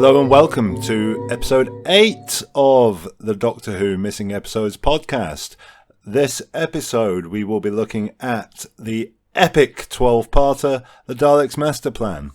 Hello and welcome to episode 8 of the Doctor Who Missing Episodes podcast. This episode we will be looking at the epic 12-parter, the Daleks Master Plan.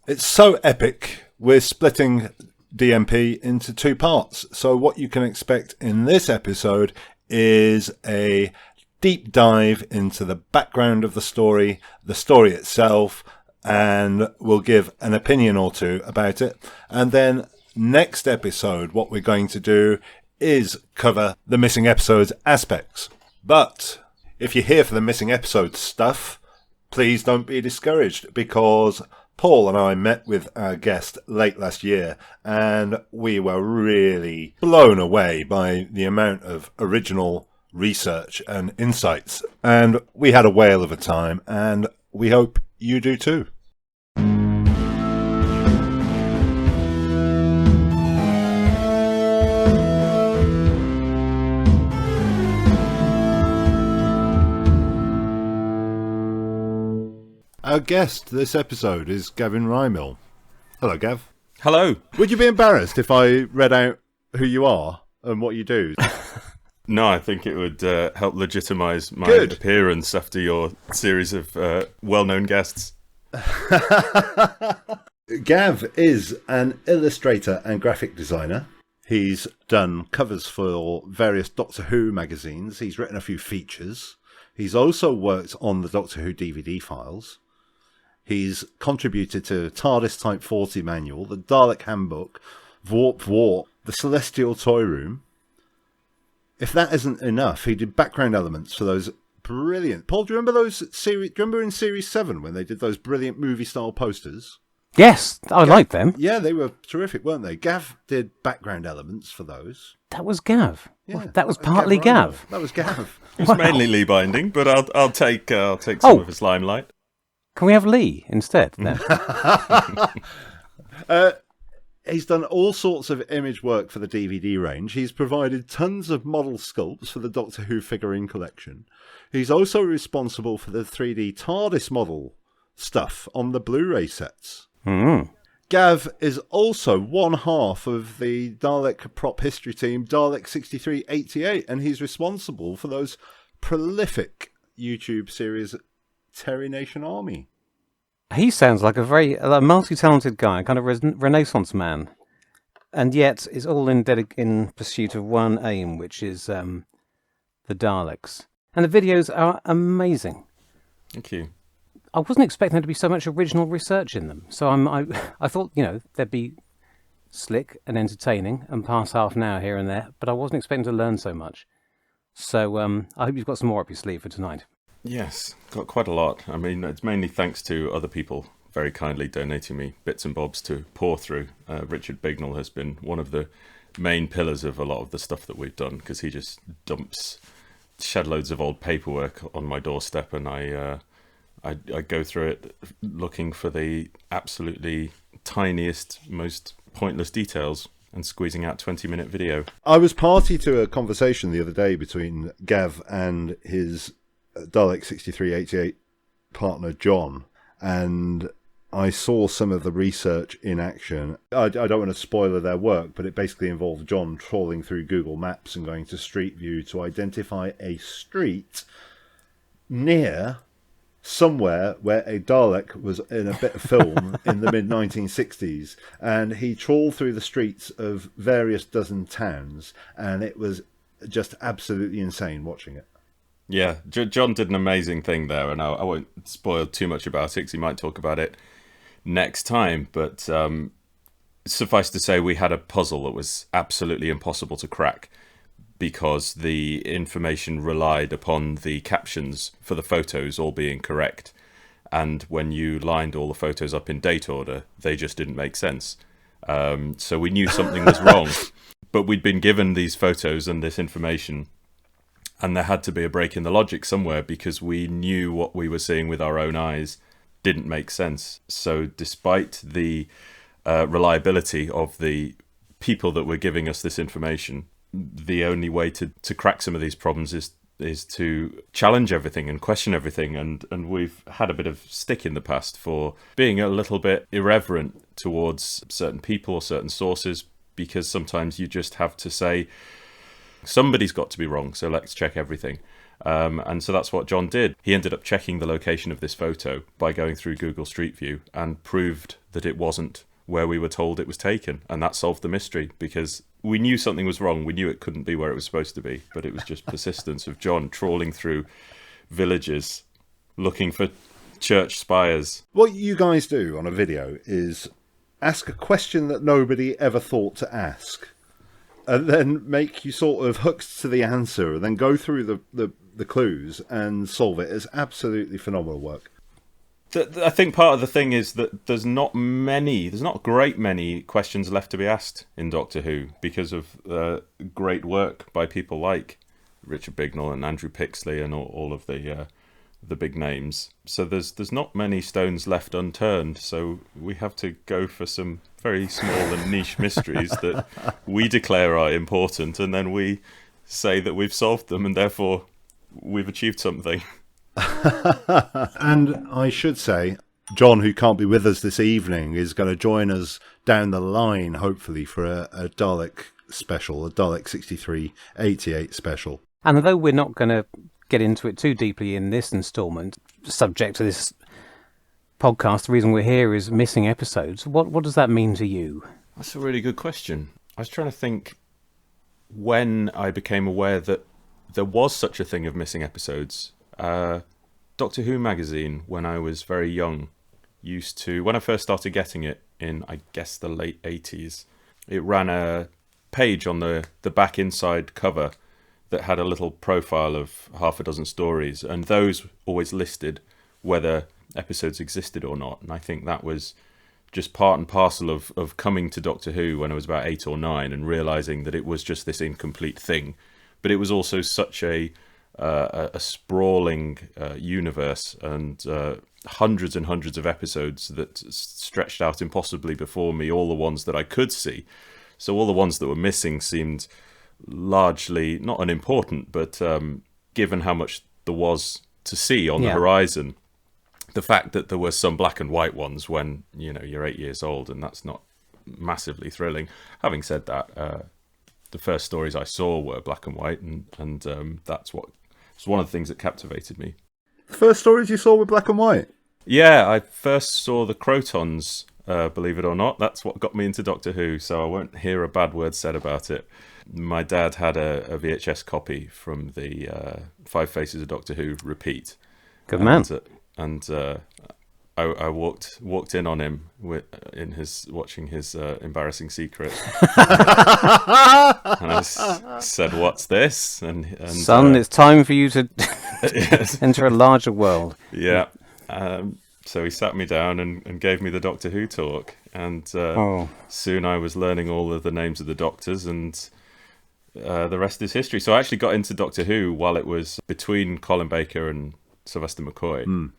It's so epic, we're splitting DMP into 2 parts. So what you can expect in this episode is a deep dive into the background of the story itself, and we'll give an opinion or two about it. And then next episode, what we're going to do is cover the missing episodes aspects. But if you're here for the missing episodes stuff, please don't be discouraged, because Paul and I met with our guest late last year, and we were really blown away by the amount of original research and insights. And we had a whale of a time, and we hope you do too. Our guest this episode is Gav Rymill. Hello, Gav. Hello. Would you be embarrassed if I read out who you are and what you do? No, I think it would help legitimise my Good. appearance after your series of well-known guests. Gav is an illustrator and graphic designer. He's done covers for various Doctor Who magazines. He's written a few features. He's also worked on the Doctor Who DVD files. He's contributed to TARDIS Type 40 Manual, the Dalek Handbook, Warp, the Celestial Toy Room. If that isn't enough, he did background elements for those brilliant... Paul, do you remember those series? Do you remember in Series 7 when they did those brilliant movie-style posters? Yes, I liked them. Yeah, they were terrific, weren't they? Gav did background elements for those. That was Gav. Yeah, Well, that was partly Gav. That was Gav. It's mainly Lee Binding, but I'll take some of his limelight. Can we have Lee instead then? He's done all sorts of image work for the DVD range. He's provided tons of model sculpts for the Doctor Who figurine collection. He's also responsible for the 3D TARDIS model stuff on the Blu-ray sets. Mm. Gav is also one half of the Dalek prop history team, Dalek 6388, and he's responsible for those prolific YouTube series, Terry Nation Army. He sounds like a multi-talented guy, a kind of Renaissance man, and yet is all in pursuit of one aim, which is the Daleks. And the videos are amazing. Thank you. I wasn't expecting there to be so much original research in them, so I thought they'd be slick and entertaining and pass half an hour here and there, but I wasn't expecting to learn so much. So I hope you've got some more up your sleeve for tonight. Yes, got quite a lot. I mean, it's mainly thanks to other people very kindly donating me bits and bobs to pore through. Richard Bignell has been one of the main pillars of a lot of the stuff that we've done, because he just dumps shed loads of old paperwork on my doorstep, and I go through it looking for the absolutely tiniest, most pointless details and squeezing out 20-minute video. I was party to a conversation the other day between Gav and his Dalek 6388 partner John, and I saw some of the research in action. I don't want to spoil their work, but it basically involved John trawling through Google Maps and going to Street View to identify a street near somewhere where a Dalek was in a bit of film in the mid-1960s, and he trawled through the streets of various dozen towns, and it was just absolutely insane watching it. Yeah, John did an amazing thing there, and I won't spoil too much about it because he might talk about it next time, but suffice to say we had a puzzle that was absolutely impossible to crack because the information relied upon the captions for the photos all being correct, and when you lined all the photos up in date order, they just didn't make sense. So we knew something was wrong, but we'd been given these photos and this information, and there had to be a break in the logic somewhere because we knew what we were seeing with our own eyes didn't make sense. So despite the reliability of the people that were giving us this information, the only way to crack some of these problems is to challenge everything and question everything. And we've had a bit of stick in the past for being a little bit irreverent towards certain people or certain sources, because sometimes you just have to say, somebody's got to be wrong, so let's check everything. And so that's what John did. He ended up checking the location of this photo by going through Google Street View and proved that it wasn't where we were told it was taken. And that solved the mystery, because we knew something was wrong. We knew it couldn't be where it was supposed to be, but it was just persistence of John trawling through villages looking for church spires. What you guys do on a video is ask a question that nobody ever thought to ask, and then make you sort of hooked to the answer, and then go through the clues and solve it. It's absolutely phenomenal work. I think part of the thing is that there's not a great many questions left to be asked in Doctor Who, because of great work by people like Richard Bignell and Andrew Pixley and all of the big names. So there's not many stones left unturned. So we have to go for some very small and niche mysteries that we declare are important, and then we say that we've solved them, and therefore we've achieved something. And I should say, John, who can't be with us this evening, is going to join us down the line, hopefully, for a Dalek special, a Dalek 6388 special. And although we're not going to get into it too deeply in this instalment, subject to this podcast, the reason we're here is missing episodes. What does that mean to you? That's a really good question. I was trying to think when I became aware that there was such a thing of missing episodes. Doctor Who magazine, when I was very young, when I first started getting it in, I guess, the late 80s, it ran a page on the back inside cover that had a little profile of half a dozen stories, and those always listed whether episodes existed or not. And I think that was just part and parcel of coming to Doctor Who when I was about 8 or 9 and realising that it was just this incomplete thing. But it was also such a sprawling universe, and hundreds and hundreds of episodes that stretched out impossibly before me, all the ones that I could see. So all the ones that were missing seemed largely not unimportant, but given how much there was to see on the horizon, the fact that there were some black and white ones when you're 8 years old, and that's not massively thrilling. Having said that, the first stories I saw were black and white, and that's what was one of the things that captivated me. The first stories you saw were black and white? Yeah, I first saw the Crotons, believe it or not. That's what got me into Doctor Who, so I won't hear a bad word said about it. My dad had a VHS copy from the Five Faces of Doctor Who repeat. Good man. And I walked in on him watching his embarrassing secret, and I said, "What's this?" And son, it's time for you to enter a larger world. Yeah. So he sat me down and gave me the Doctor Who talk, and soon I was learning all of the names of the Doctors, and the rest is history. So I actually got into Doctor Who while it was between Colin Baker and Sylvester McCoy.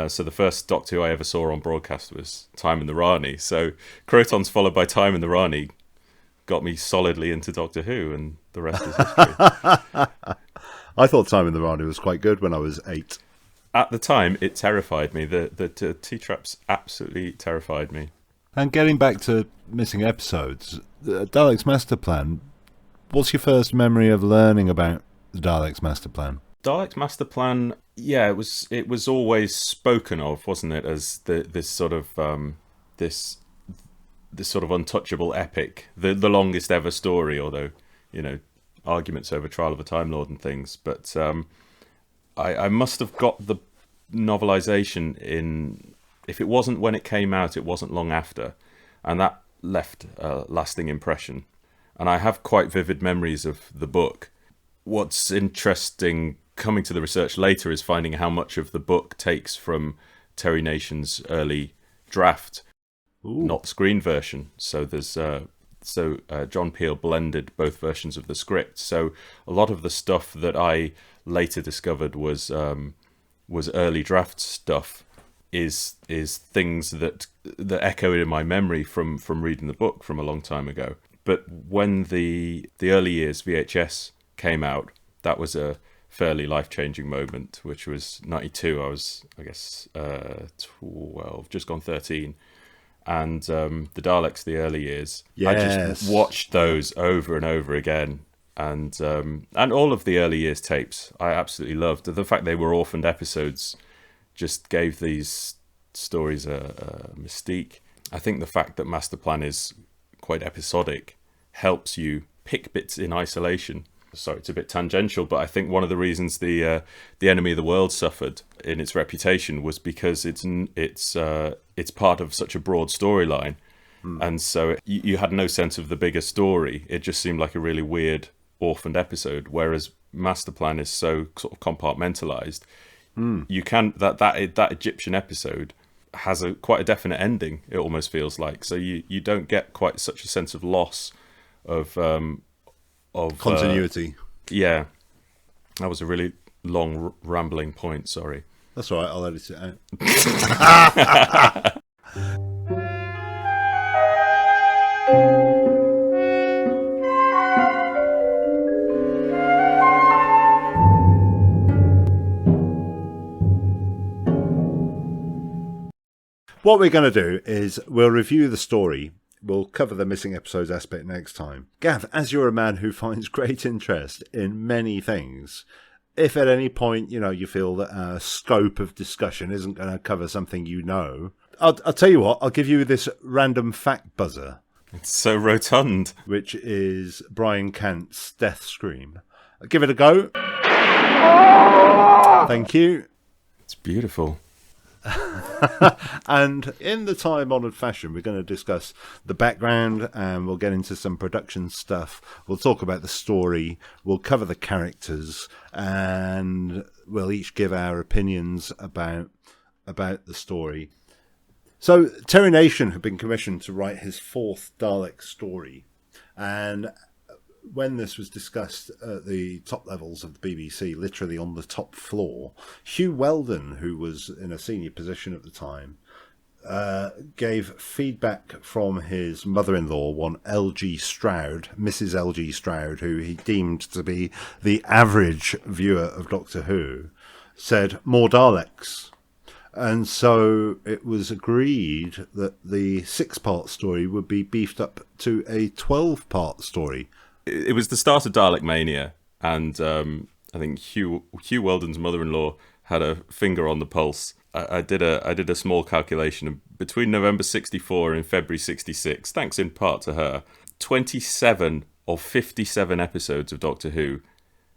So the first Doctor Who I ever saw on broadcast was Time and the Rani. So Crotons followed by Time and the Rani got me solidly into Doctor Who, and the rest is history. I thought Time and the Rani was quite good when I was 8. At the time, it terrified me. The T-Traps absolutely terrified me. And getting back to missing episodes, the Daleks Master Plan, what's your first memory of learning about the Daleks Master Plan? Daleks Master Plan, yeah, it was always spoken of, wasn't it, as this sort of untouchable epic, the longest ever story, although, arguments over Trial of a Time Lord and things. But I must have got the novelization in, if it wasn't when it came out, it wasn't long after, and that left a lasting impression. And I have quite vivid memories of the book. What's interesting coming to the research later is finding how much of the book takes from Terry Nation's early draft, not the screen version. So there's John Peel blended both versions of the script. So a lot of the stuff that I later discovered was early draft stuff is things that echoed in my memory from reading the book from a long time ago. But when the early years VHS came out, that was a fairly life-changing moment, which was 92. I was, I guess, 12, just gone 13. and the Daleks, the early years. I Yes. just watched those over and over again. And all of the early years tapes I absolutely loved. The fact they were orphaned episodes just gave these stories a mystique. I think the fact that Master Plan is quite episodic helps you pick bits in isolation. Sorry, it's a bit tangential, but I think one of the reasons the Enemy of the World suffered in its reputation was because it's part of such a broad storyline, and so you had no sense of the bigger story. It just seemed like a really weird orphaned episode. Whereas Master Plan is so sort of compartmentalized. You can that Egyptian episode has quite a definite ending. It almost feels like, so you don't get quite such a sense of loss of Continuity. Yeah, that was a really long rambling point. Sorry. That's all right. I'll edit it out. What we're going to do is we'll review the story. We'll cover the missing episodes aspect next time. Gav, as you're a man who finds great interest in many things, if at any point, you feel that our scope of discussion isn't going to cover something I'll tell you what, I'll give you this random fact buzzer. It's so rotund. Which is Brian Cant's death scream. I'll give it a go. Thank you. It's beautiful. And in the time-honoured fashion, we're going to discuss the background, and we'll get into some production stuff. We'll talk about the story. We'll cover the characters, and we'll each give our opinions about the story. So, Terry Nation had been commissioned to write his fourth Dalek story, and when this was discussed at the top levels of the BBC, literally on the top floor, Hugh Weldon, who was in a senior position at the time, gave feedback from his mother-in-law, one L.G. Stroud, Mrs. L.G. Stroud, who he deemed to be the average viewer of Doctor Who, said, more Daleks. And so it was agreed that the 6-part story would be beefed up to a 12-part story. It was the start of Dalek Mania, and I think Hugh Weldon's mother-in-law had a finger on the pulse. I did a small calculation. Between November 64 and February 66, thanks in part to her, 27 of 57 episodes of Doctor Who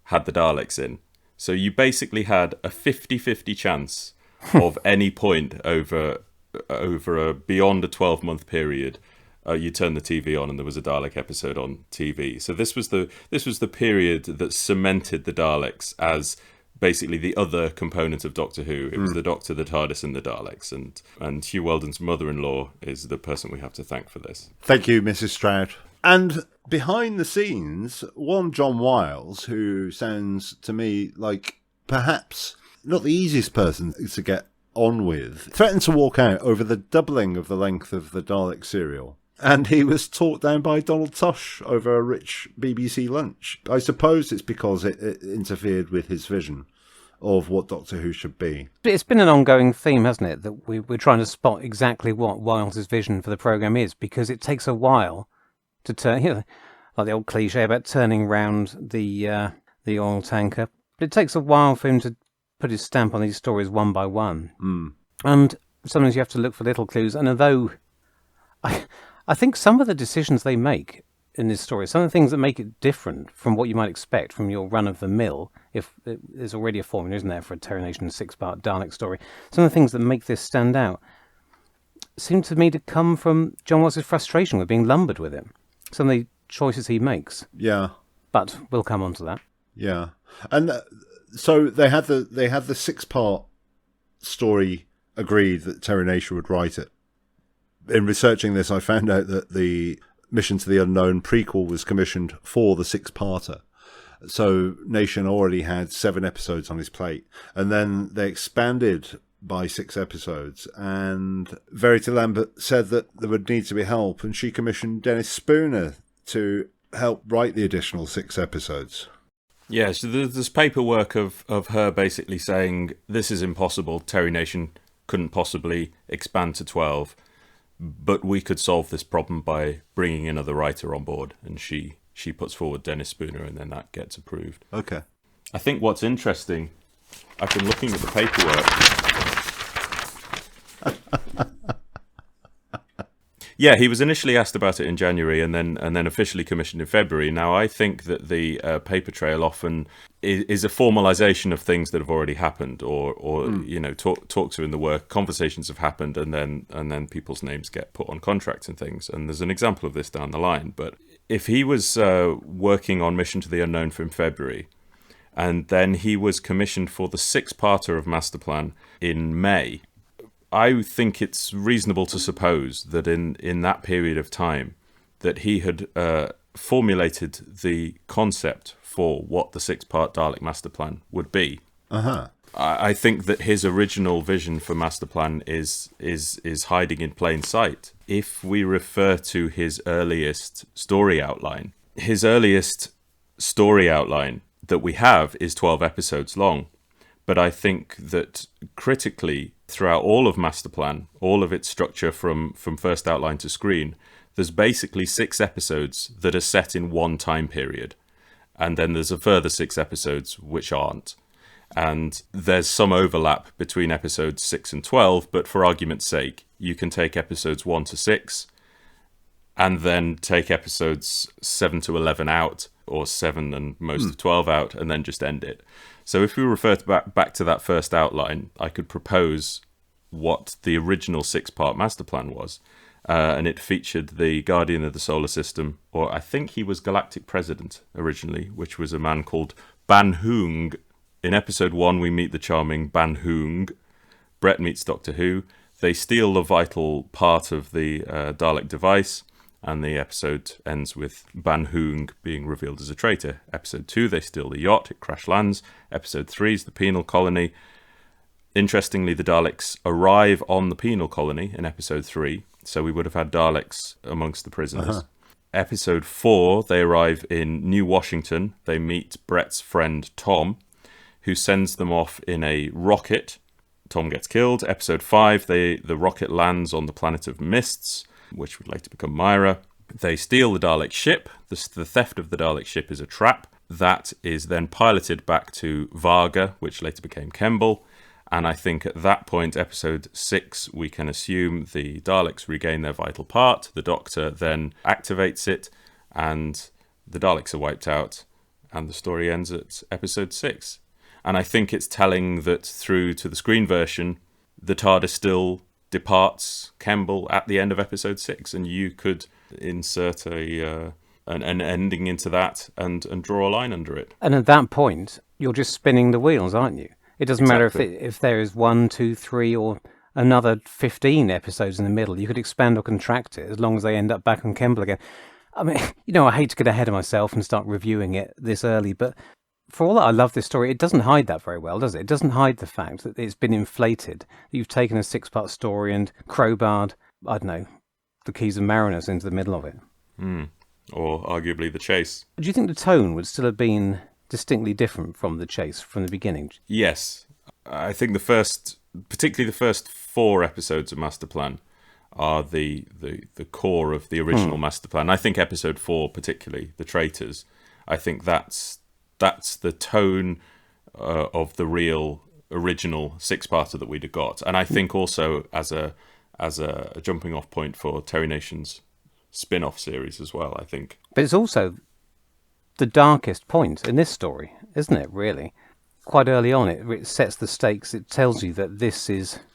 had the Daleks in. So you basically had a 50-50 chance of any point over beyond a 12-month period. You turn the TV on and there was a Dalek episode on TV. So this was the period that cemented the Daleks as basically the other component of Doctor Who. It was the Doctor, the TARDIS, and the Daleks. And Hugh Weldon's mother-in-law is the person we have to thank for this. Thank you, Mrs. Stroud. And behind the scenes, one John Wiles, who sounds to me like perhaps not the easiest person to get on with, threatened to walk out over the doubling of the length of the Dalek serial. And he was talked down by Donald Tosh over a rich BBC lunch. I suppose it's because it interfered with his vision of what Doctor Who should be. It's been an ongoing theme, hasn't it, that we're trying to spot exactly what Wiles' vision for the programme is, because it takes a while to turn, like the old cliche about turning round the oil tanker. But it takes a while for him to put his stamp on these stories one by one. And sometimes you have to look for little clues. And although I think some of the decisions they make in this story, some of the things that make it different from what you might expect from your run-of-the-mill, if there's already a formula, isn't there, for a Terry Nation 6-part Dalek story, some of the things that make this stand out seem to me to come from John Watts' frustration with being lumbered with him. Some of the choices he makes. Yeah. But we'll come on to that. Yeah. And so they had the 6-part story agreed that Terry Nation would write it. In researching this, I found out that the Mission to the Unknown prequel was commissioned for the 6-parter. So Nation already had 7 episodes on his plate. And then they expanded by 6 episodes. And Verity Lambert said that there would need to be help. And she commissioned Dennis Spooner to help write the additional 6 episodes. Yeah, so there's paperwork of her basically saying, this is impossible. Terry Nation couldn't possibly expand to 12. but we could solve this problem by bringing another writer on board, and she puts forward Dennis Spooner, and then that gets approved. Okay. I think what's interesting, I've been looking at the paperwork. Yeah, he was initially asked about it in January and then officially commissioned in February. Now, I think that the paper trail often is a formalization of things that have already happened, or talks are in the work, conversations have happened, and then people's names get put on contracts and things. And there's an example of this down the line. But if he was working on Mission to the Unknown from February, and then he was commissioned for the 6-parter of Master Plan in May, I think it's reasonable to suppose that in that period of time that he had formulated the concept for what the 6-part Dalek Master Plan would be. Uh-huh. I think that his original vision for Master Plan is hiding in plain sight. If we refer to his earliest story outline that we have is 12 episodes long. But I think that critically, throughout all of Master Plan, all of its structure from first outline to screen, there's basically 6 episodes that are set in one time period. And then there's a further 6 episodes which aren't. And there's some overlap between episodes 6 and 12, but for argument's sake, you can take episodes 1 to 6 and then take episodes 7 to 11 out, or 7 and most of 12 out, and then just end it. So if we refer back to that first outline, I could propose what the original 6-part Master Plan was. And it featured the Guardian of the Solar System, or I think he was Galactic President originally, which was a man called Ban Hoong. In episode 1, we meet the charming Ban Hoong. Brett meets Doctor Who. They steal the vital part of the Dalek device, and the episode ends with Ban Hoong being revealed as a traitor. Episode 2, they steal the yacht, it crash lands. Episode 3 is the penal colony. Interestingly, the Daleks arrive on the penal colony in episode 3, so we would have had Daleks amongst the prisoners. Uh-huh. Episode 4, they arrive in New Washington. They meet Brett's friend Tom, who sends them off in a rocket. Tom gets killed. Episode 5, the rocket lands on the planet of Mists, which would later become Myra. They steal the Dalek ship. The theft of the Dalek ship is a trap. That is then piloted back to Varga, which later became Kemble. And I think at that point, episode 6, we can assume the Daleks regain their vital part. The Doctor then activates it, and the Daleks are wiped out. And the story ends at episode 6. And I think it's telling that through to the screen version, the TARDIS still departs Kemble at the end of episode 6, and you could insert an ending into that and draw a line under it. And at that point, you're just spinning the wheels, aren't you? It doesn't matter if there is 1, 2, 3, or another 15 episodes in the middle. You could expand or contract it as long as they end up back on Kemble again. I mean, I hate to get ahead of myself and start reviewing it this early, but for all that I love this story, it doesn't hide that very well, does it? It doesn't hide the fact that it's been inflated, that you've taken a 6-part story and crowbarred, I don't know, the Keys of Marinus into the middle of it. Or arguably the Chase. Do you think the tone would still have been distinctly different from the Chase from the beginning? Yes. I think particularly the first 4 episodes of Master Plan are the core of the original Master Plan. I think episode 4, particularly, The Traitors, I think that's the tone of the real original 6-parter that we'd have got. And I think also as a jumping off point for Terry Nation's spin-off series as well, I think. But it's also the darkest point in this story, isn't it, really? Quite early on, it sets the stakes. It tells you that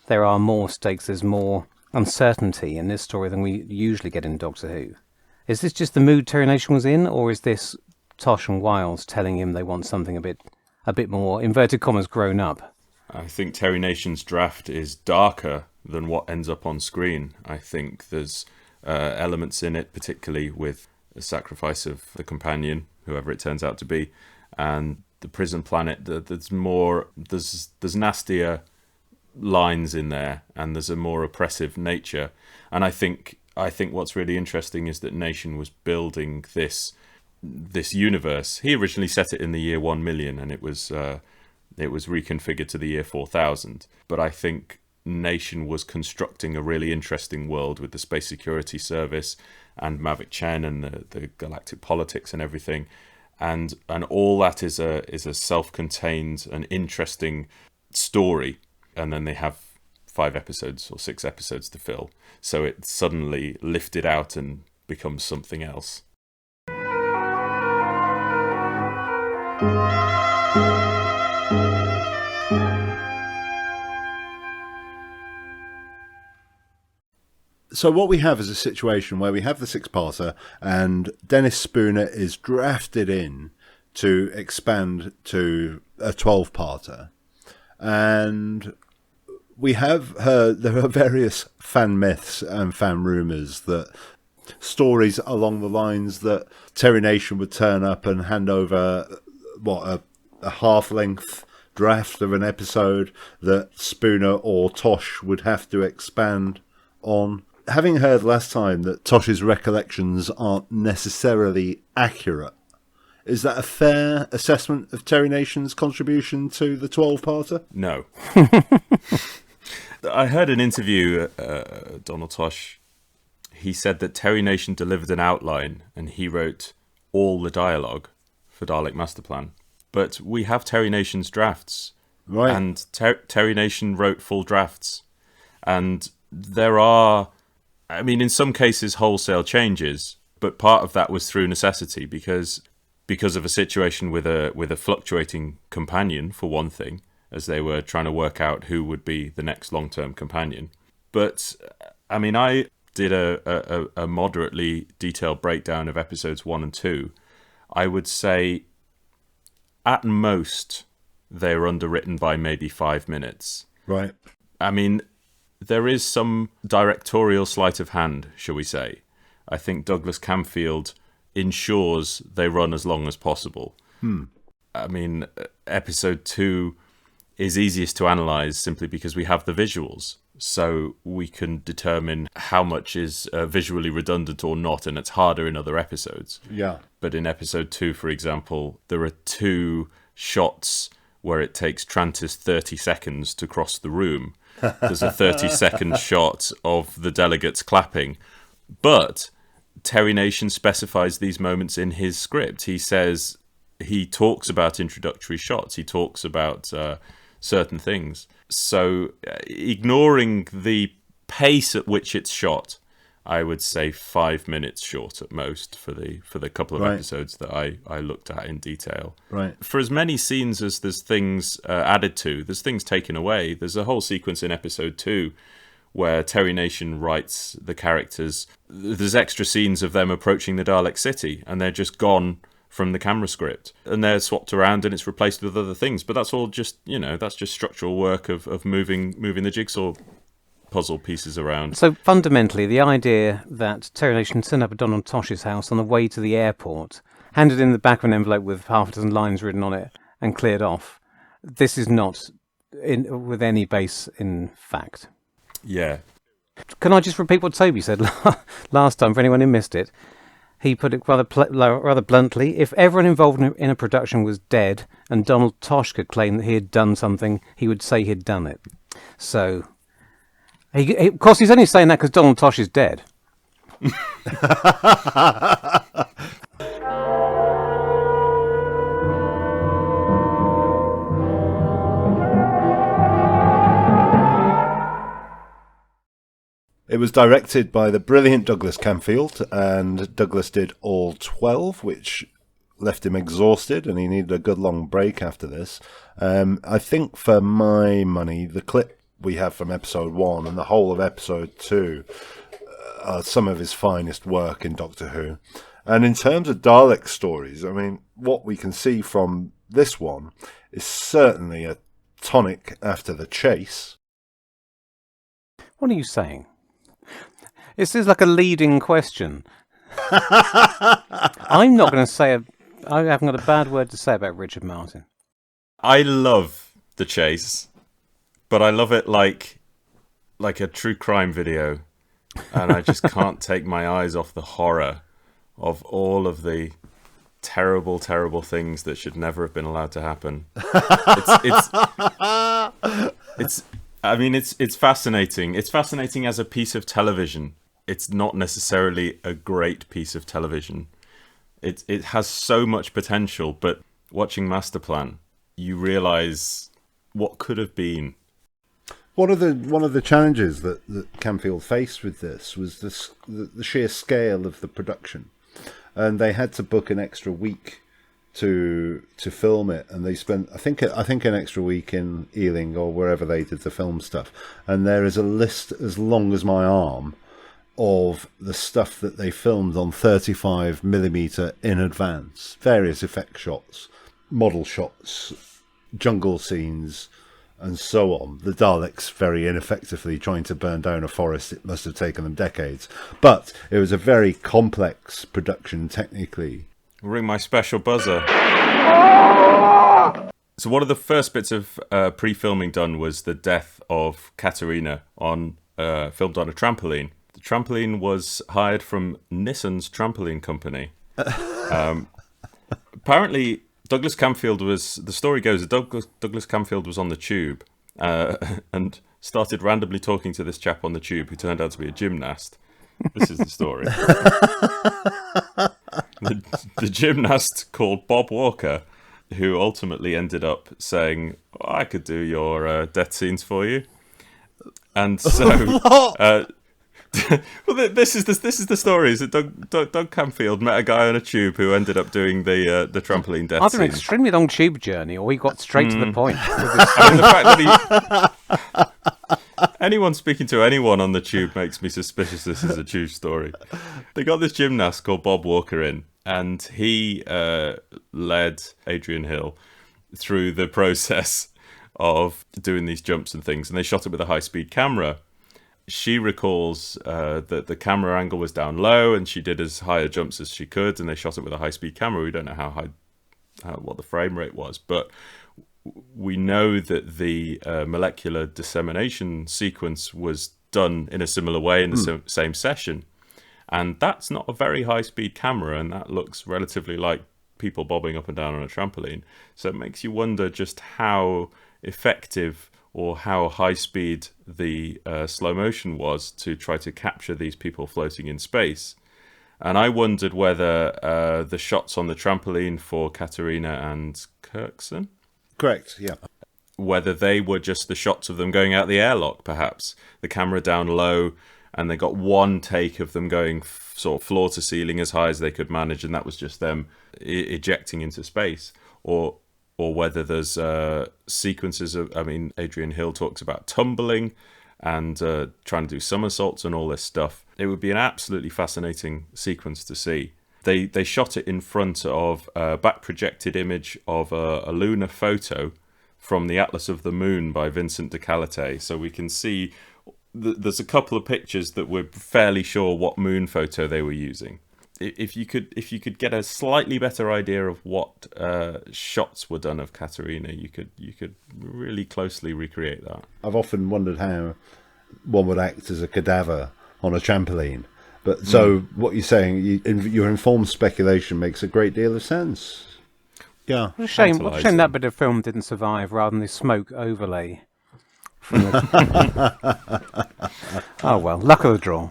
there are more stakes, there's more uncertainty in this story than we usually get in Doctor Who. Is this just the mood Terry Nation was in, or is this Tosh and Wiles telling him they want something a bit more, inverted commas, grown up? I think Terry Nation's draft is darker than what ends up on screen. I think there's elements in it, particularly with the sacrifice of the companion, whoever it turns out to be, and the prison planet. There's nastier lines in there, and there's a more oppressive nature. And I think what's really interesting is that Nation was building this universe. He originally set it in the year 1 million, and it was reconfigured to the year 4000. But I think Nation was constructing a really interesting world with the Space Security Service and Mavic Chen and the galactic politics and everything. And all that is a self-contained and interesting story. And then they have 5 episodes or 6 episodes to fill. So it suddenly lifted out and becomes something else. So what we have is a situation where we have the 6-parter and Dennis Spooner is drafted in to expand to a 12-parter. And we have there are various fan myths and fan rumours that stories along the lines that Terry Nation would turn up and hand over, a half-length draft of an episode that Spooner or Tosh would have to expand on. Having heard last time that Tosh's recollections aren't necessarily accurate, is that a fair assessment of Terry Nation's contribution to the 12-parter? No. I heard an interview, Donald Tosh, he said that Terry Nation delivered an outline and he wrote all the dialogue for Dalek Master Plan. But we have Terry Nation's drafts. Right. And Terry Nation wrote full drafts. And there are, I mean, in some cases, wholesale changes, but part of that was through necessity because of a situation with a fluctuating companion, for one thing, as they were trying to work out who would be the next long-term companion. But, I mean, I did a moderately detailed breakdown of episodes 1 and 2. I would say, at most, they were underwritten by maybe 5 minutes. Right. I mean, there is some directorial sleight of hand, shall we say. I think Douglas Camfield ensures they run as long as possible. I mean, episode 2 is easiest to analyse simply because we have the visuals. So we can determine how much is visually redundant or not, and it's harder in other episodes. Yeah. But in episode 2, for example, there are 2 shots where it takes Trantis 30 seconds to cross the room. There's a 30-second shot of the delegates clapping. But Terry Nation specifies these moments in his script. He says, he talks about introductory shots. He talks about certain things. So ignoring the pace at which it's shot, I would say 5 minutes short at most for the couple of episodes that I looked at in detail. Right. For as many scenes as there's things added to, there's things taken away. There's a whole sequence in episode 2 where Terry Nation writes the characters. There's extra scenes of them approaching the Dalek city, and they're just gone from the camera script, and they're swapped around and it's replaced with other things. But that's all just, that's just structural work of moving the jigsaw puzzle pieces around. So fundamentally, the idea that Terry Nation turned up at Donald Tosh's house on the way to the airport, handed in the back of an envelope with half a dozen lines written on it, and cleared off. This is not with any base in fact. Yeah. Can I just repeat what Toby said last time for anyone who missed it? He put it rather bluntly. If everyone involved in a production was dead and Donald Tosh could claim that he had done something, he would say he'd done it. So, of course, he's only saying that because Donald Tosh is dead. It was directed by the brilliant Douglas Camfield, and Douglas did all 12, which left him exhausted, and he needed a good long break after this. I think, for my money, the clip we have from episode 1 and the whole of episode 2 are some of his finest work in Doctor Who. And in terms of Dalek stories, I mean, what we can see from this one is certainly a tonic after the chase. What are you saying? This is like a leading question. I'm not going to say I haven't got a bad word to say about Richard Martin. I love The Chase, but I love it like a true crime video, and I just can't take my eyes off the horror of all of the terrible, terrible things that should never have been allowed to happen. I mean, it's fascinating. It's fascinating as a piece of television. It's not necessarily a great piece of television. It has so much potential, but watching Master Plan, you realise what could have been. One of the challenges that Camfield faced with this was the sheer scale of the production, and they had to book an extra week to film it, and they spent I think an extra week in Ealing or wherever they did the film stuff. And there is a list as long as my arm of the stuff that they filmed on 35mm in advance, various effect shots, model shots, jungle scenes, and so on. The Daleks very ineffectively trying to burn down a forest. It must have taken them decades, but it was a very complex production technically. Ring my special buzzer. So one of the first bits of pre-filming done was the death of Katerina filmed on a trampoline. The trampoline was hired from Nissan's trampoline company. Apparently, Douglas Camfield the story goes that Douglas Camfield was on the tube and started randomly talking to this chap on the tube who turned out to be a gymnast. This is the story. The gymnast called Bob Walker, who ultimately ended up saying, I could do your death scenes for you. And so... well, this is the story. Is that Doug Camfield met a guy on a tube who ended up doing the trampoline death Either scene. an extremely long tube journey, or he got straight to the point. I mean, the fact that anyone speaking to anyone on the tube makes me suspicious this is a true story. They got this gymnast called Bob Walker in, and he led Adrian Hill through the process of doing these jumps and things, and they shot it with a high-speed camera. She recalls that the camera angle was down low, and she did as high a jumps as she could, and they shot it with a high-speed camera. We don't know what the frame rate was, but we know that the molecular dissemination sequence was done in a similar way in the same session, and that's not a very high-speed camera, and that looks relatively like people bobbing up and down on a trampoline. So it makes you wonder just how effective or how high speed the slow motion was to try to capture these people floating in space. And I wondered whether the shots on the trampoline for Katerina and Kirkson, Correct, yeah. whether they were just the shots of them going out the airlock, perhaps. The camera down low, and they got one take of them going sort of floor to ceiling as high as they could manage, and that was just them ejecting into space. Or whether there's sequences of, I mean, Adrian Hill talks about tumbling and trying to do somersaults and all this stuff. It would be an absolutely fascinating sequence to see. They shot it in front of a back-projected image of a lunar photo from the Atlas of the Moon by Vincent de Calate. So we can see there's a couple of pictures that we're fairly sure what moon photo they were using. If you could get a slightly better idea of what shots were done of Katerina, you could really closely recreate that. I've often wondered how one would act as a cadaver on a trampoline. But so what you're saying, your informed speculation makes a great deal of sense. Yeah. What a shame that bit of film didn't survive rather than the smoke overlay. Oh well, luck of the draw.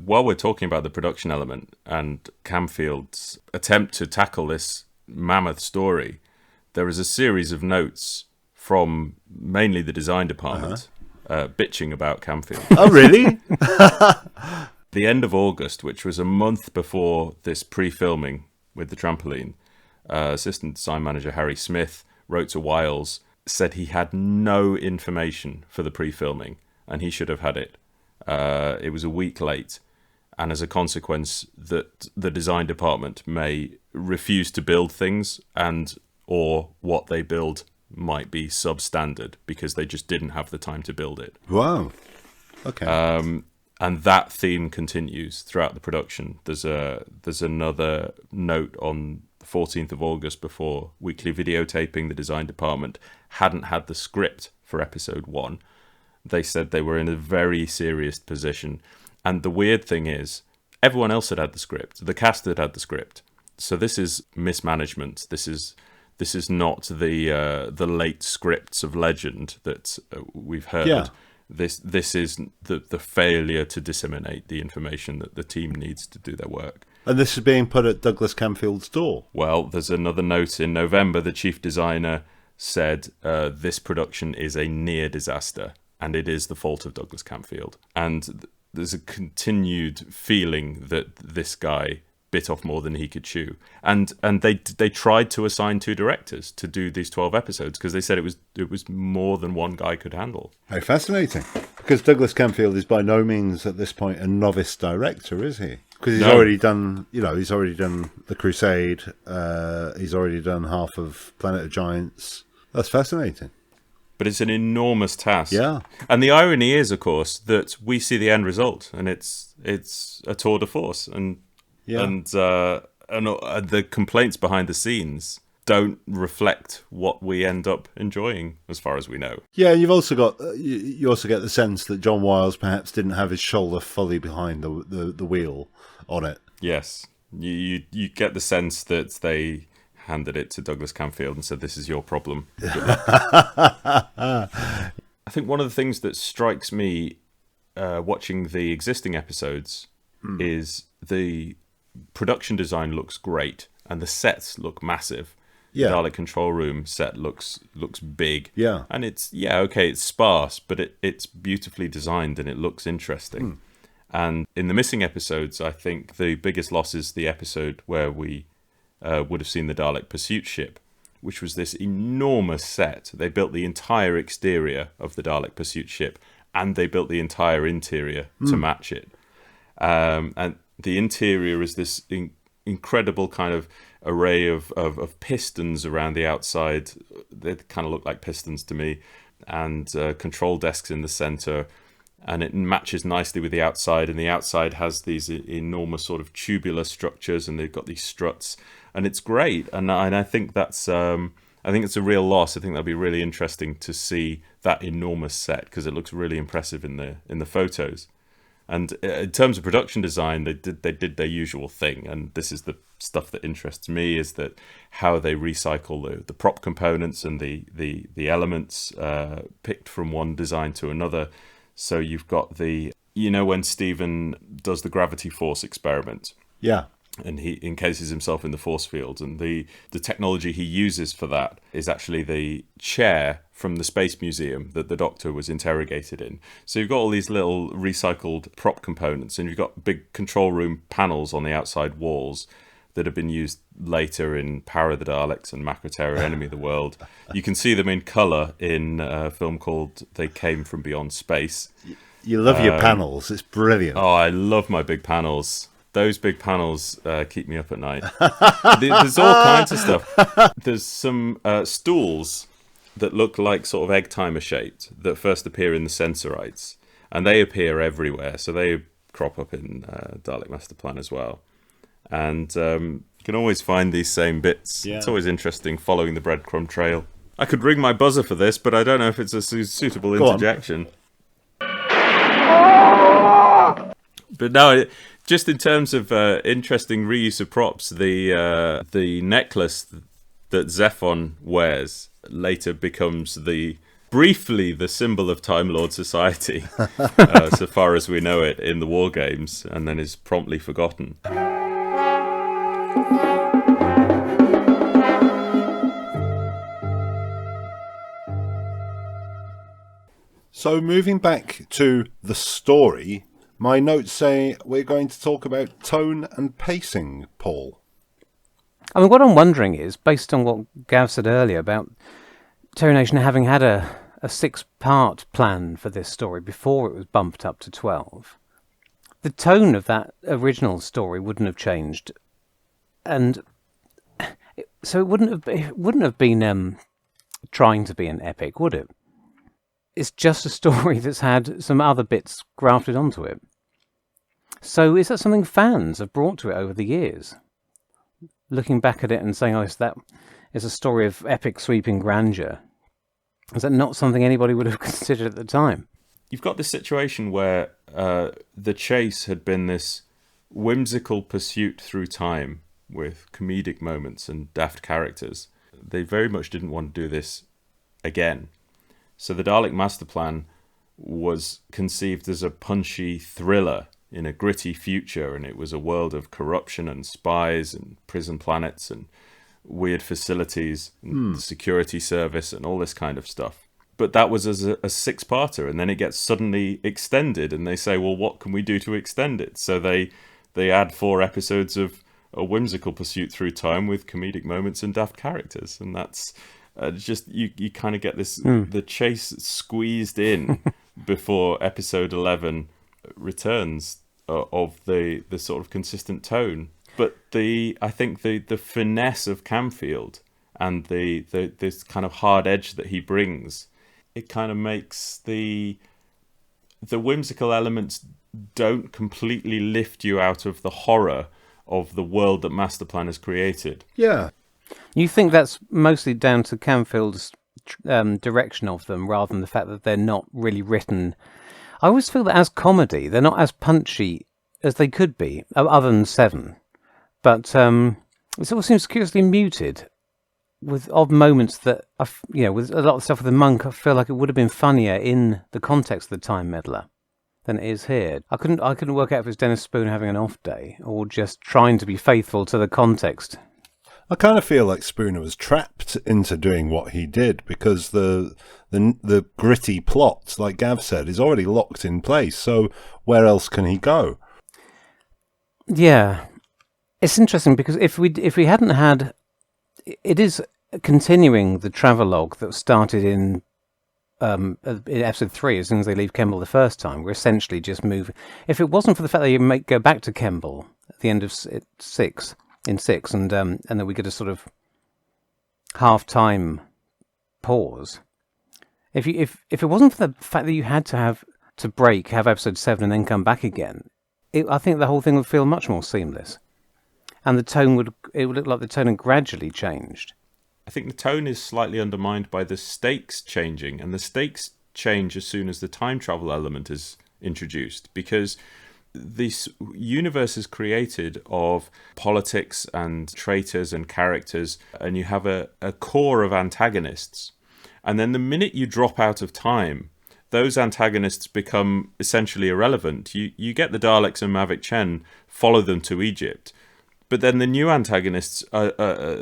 While we're talking about the production element and Camfield's attempt to tackle this mammoth story, there is a series of notes from mainly the design department bitching about Camfield. Oh, really? The end of August, which was a month before this pre-filming with the trampoline, assistant design manager Harry Smith wrote to Wiles, said he had no information for the pre-filming, and he should have had it. It was a week late. And as a consequence, that the design department may refuse to build things, or what they build might be substandard because they just didn't have the time to build it. Wow. Okay. And that theme continues throughout the production. There's another note on the 14th of August before weekly videotaping. The design department hadn't had the script for episode 1. They said they were in a very serious position. And the weird thing is, everyone else had the script. The cast had the script. So this is mismanagement. This is not the late scripts of legend that we've heard. Yeah. This is the failure to disseminate the information that the team needs to do their work. And this is being put at Douglas Camfield's door. Well, there's another note. In November, the chief designer said this production is a near disaster, and it is the fault of Douglas Camfield. And there's a continued feeling that this guy bit off more than he could chew. And they tried to assign 2 directors to do these 12 episodes because they said it was more than one guy could handle. How fascinating. Because Douglas Camfield is by no means at this point a novice director, is he? Because he's already done The Crusade. He's already done half of Planet of Giants. That's fascinating. But it's an enormous task. Yeah. And the irony is, of course, that we see the end result, and it's a tour de force. And the complaints behind the scenes don't reflect what we end up enjoying, as far as we know. Yeah, you've also got you also get the sense that John Wiles perhaps didn't have his shoulder fully behind the wheel on it. Yes, you get the sense that they handed it to Douglas Camfield and said, "This is your problem." I think one of the things that strikes me watching the existing episodes is the production design looks great and the sets look massive. Yeah. The Dalek control room set looks big. Yeah. And it's sparse, but it's beautifully designed and it looks interesting. And in the missing episodes, I think the biggest loss is the episode where we would have seen the Dalek pursuit ship, which was this enormous set. They built the entire exterior of the Dalek pursuit ship and they built the entire interior to match it. And the interior is this incredible kind of array of pistons around the outside. They kind of look like pistons to me, and control desks in the center, and it matches nicely with the outside, and the outside has these enormous sort of tubular structures, and they've got these struts, and it's great. And I think that's it's a real loss. I think that'd be really interesting to see that enormous set, because it looks really impressive in the photos. And in terms of production design, they did their usual thing, and this is the stuff that interests me, is that how they recycle the prop components and the elements picked from one design to another. So you've got when Stephen does the gravity force experiment. Yeah. And he encases himself in the force field, and the technology he uses for that is actually the chair from the Space Museum that the Doctor was interrogated in. So you've got all these little recycled prop components, and you've got big control room panels on the outside walls that have been used later in Power of the Daleks and Macro Terror, Enemy of the World. You can see them in colour in a film called They Came From Beyond Space. You love your panels. It's brilliant. Oh, I love my big panels. Those big panels keep me up at night. There's all kinds of stuff. There's some stools that look like sort of egg timer shaped that first appear in the Sensorites, and they appear everywhere. So they crop up in Dalek Master Plan as well. And you can always find these same bits. Yeah. It's always interesting following the breadcrumb trail. I could ring my buzzer for this, but I don't know if it's a suitable interjection. But no, just in terms of interesting reuse of props, the necklace that Zephon wears later becomes briefly the symbol of Time Lord Society, so far as we know it in the War Games, and then is promptly forgotten. So moving back to the story, my notes say we're going to talk about tone and pacing, Paul. I mean, what I'm wondering is, based on what Gav said earlier about Terry Nation having had a 6-part plan for this story before it was bumped up to 12, the tone of that original story wouldn't have changed, and so it wouldn't have been trying to be an epic, would it? It's just a story that's had some other bits grafted onto it. So is that something fans have brought to it over the years? Looking back at it and saying, that is a story of epic sweeping grandeur. Is that not something anybody would have considered at the time? You've got this situation where the chase had been this whimsical pursuit through time with comedic moments and daft characters. They very much didn't want to do this again. So the Dalek Master Plan was conceived as a punchy thriller in a gritty future, and it was a world of corruption and spies and prison planets and weird facilities and the security service and all this kind of stuff. But that was as a six-parter, and then it gets suddenly extended, and they say, well, what can we do to extend it? So they add 4 episodes of a whimsical pursuit through time with comedic moments and daft characters, and that's just you kind of get this the chase squeezed in before episode 11 returns of the sort of consistent tone. But I think the finesse of Camfield and this kind of hard edge that he brings, it kind of makes the whimsical elements don't completely lift you out of the horror of the world that Master Plan has created. Yeah. You think that's mostly down to Camfield's direction of them, rather than the fact that they're not really written. I always feel that as comedy, they're not as punchy as they could be, other than 7. But it all seems curiously muted, with odd moments that, with a lot of stuff with the monk, I feel like it would have been funnier in the context of the Time Meddler than it is here. I couldn't work out if it's Dennis Spoon having an off day or just trying to be faithful to the context. I kind of feel like Spooner was trapped into doing what he did, because the gritty plot, like Gav said, is already locked in place. So where else can he go? Yeah, it's interesting because if we hadn't had, it is continuing the travelogue that started in episode 3. As soon as they leave Kemble the first time, we're essentially just moving. If it wasn't for the fact that you go back to Kemble at the end of 6. In 6, and then we get a sort of half-time pause. If it wasn't for the fact that you had to have episode 7 and then come back again, I think the whole thing would feel much more seamless, and it would look like the tone had gradually changed. I think the tone is slightly undermined by the stakes changing, and the stakes change as soon as the time travel element is introduced, because this universe is created of politics and traitors and characters, and you have a core of antagonists. And then the minute you drop out of time, those antagonists become essentially irrelevant. You get the Daleks and Mavic Chen, follow them to Egypt. But then the new antagonists are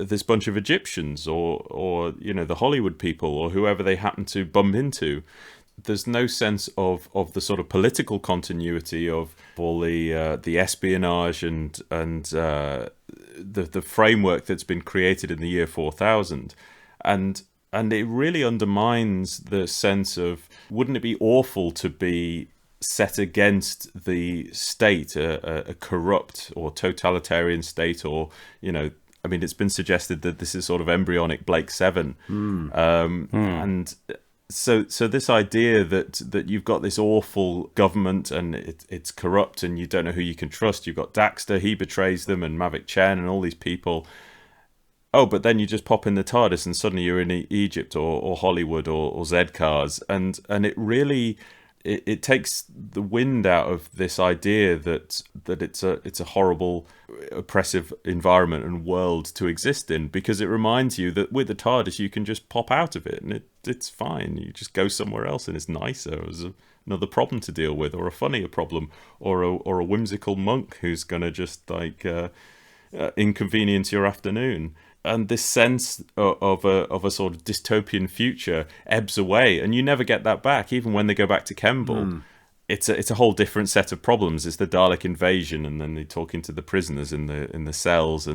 this bunch of Egyptians or the Hollywood people or whoever they happen to bump into. There's no sense of the sort of political continuity of all the espionage and the framework that's been created in the year 4000, and it really undermines the sense of, wouldn't it be awful to be set against the state, a corrupt or totalitarian state, or it's been suggested that this is sort of embryonic Blake 7, and So this idea that you've got this awful government and it's corrupt and you don't know who you can trust. You've got Daxter, he betrays them, and Mavic Chen and all these people. Oh, but then you just pop in the TARDIS and suddenly you're in Egypt or Hollywood or Z-Cars. And it really it takes the wind out of this idea that it's a horrible, oppressive environment and world to exist in, because it reminds you that with the TARDIS you can just pop out of it and it's fine. You just go somewhere else and it's nicer. There's another problem to deal with, or a funnier problem, or a whimsical monk who's gonna just inconvenience your afternoon. And this sense of a sort of dystopian future ebbs away, and you never get that back. Even when they go back to Kemble, it's a whole different set of problems. It's the Dalek invasion, and then they talk into the prisoners in the cells,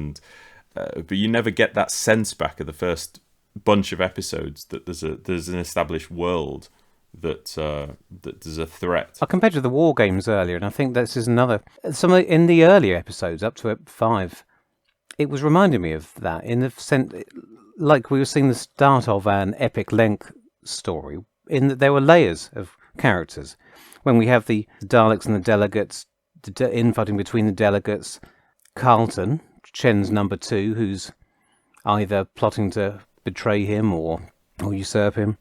but you never get that sense back of the first bunch of episodes that there's an established world that there's a threat. I compared to the War Games earlier, and I think this is another. Some in the earlier episodes up to 5. It was reminding me of that, in the sense, like we were seeing the start of an epic length story, in that there were layers of characters. When we have the Daleks and the delegates, the infighting between the delegates, Carlton, Chen's number 2, who's either plotting to betray him or usurp him.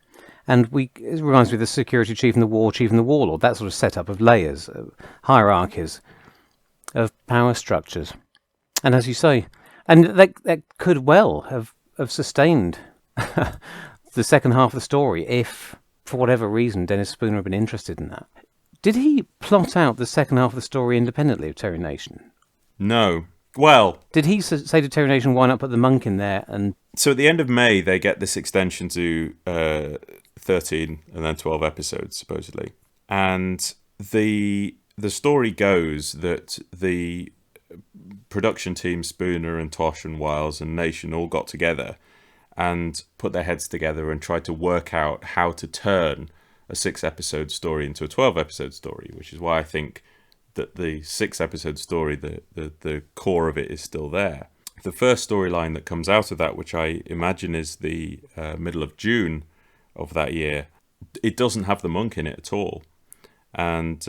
And it reminds me of the security chief and the war chief and the warlord, that sort of setup of layers, of hierarchies, of power structures. And as you say, And that could well have sustained the second half of the story if, for whatever reason, Dennis Spooner had been interested in that. Did he plot out the second half of the story independently of Terry Nation? No. Well... Did he say to Terry Nation, why not put the monk in there? And So at the end of May, they get this extension to 13 and then 12 episodes, supposedly. And the story goes that the production team, Spooner and Tosh and Wiles and Nation, all got together and put their heads together and tried to work out how to turn a 6-episode story into a 12-episode story, which is why I think that the 6-episode story, the core of it, is still there. The first storyline that comes out of that, which I imagine is the middle of June of that year, it doesn't have the monk in it at all. And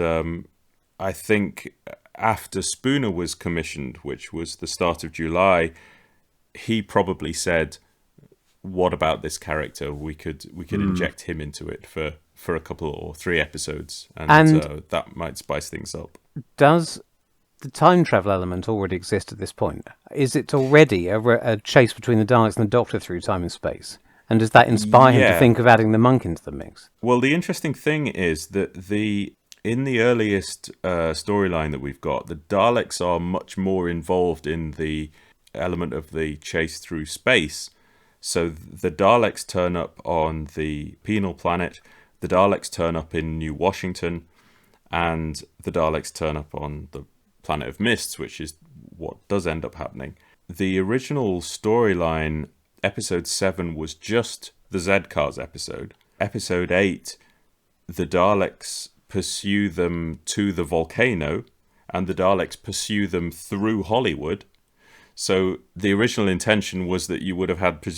I think after Spooner was commissioned, which was the start of July, he probably said, what about this character? We could inject him into it for a couple or 3 episodes, and that might spice things up. Does the time travel element already exist at this point? Is it already a chase between the Daleks and the Doctor through time and space? And does that inspire him to think of adding the monk into the mix? Well, the interesting thing is that in the earliest storyline that we've got, the Daleks are much more involved in the element of the chase through space. So the Daleks turn up on the penal planet, the Daleks turn up in New Washington, and the Daleks turn up on the Planet of Mists, which is what does end up happening. The original storyline, episode 7, was just the Z-Cars episode. Episode 8, the Daleks pursue them to the volcano, and the Daleks pursue them through Hollywood. So the original intention was that we would have had the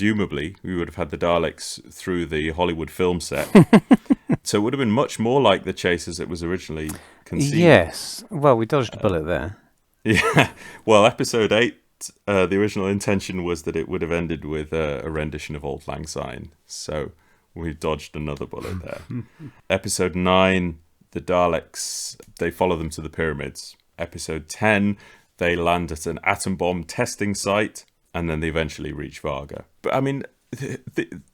Daleks through the Hollywood film set. So it would have been much more like the chase as it was originally conceived. Yes. Well, we dodged a bullet there. Yeah. Well, episode 8, the original intention was that it would have ended with a rendition of Auld Lang Syne. So we dodged another bullet there. Episode 9, the Daleks, they follow them to the pyramids. Episode 10, they land at an atom bomb testing site, and then they eventually reach Varga. But I mean,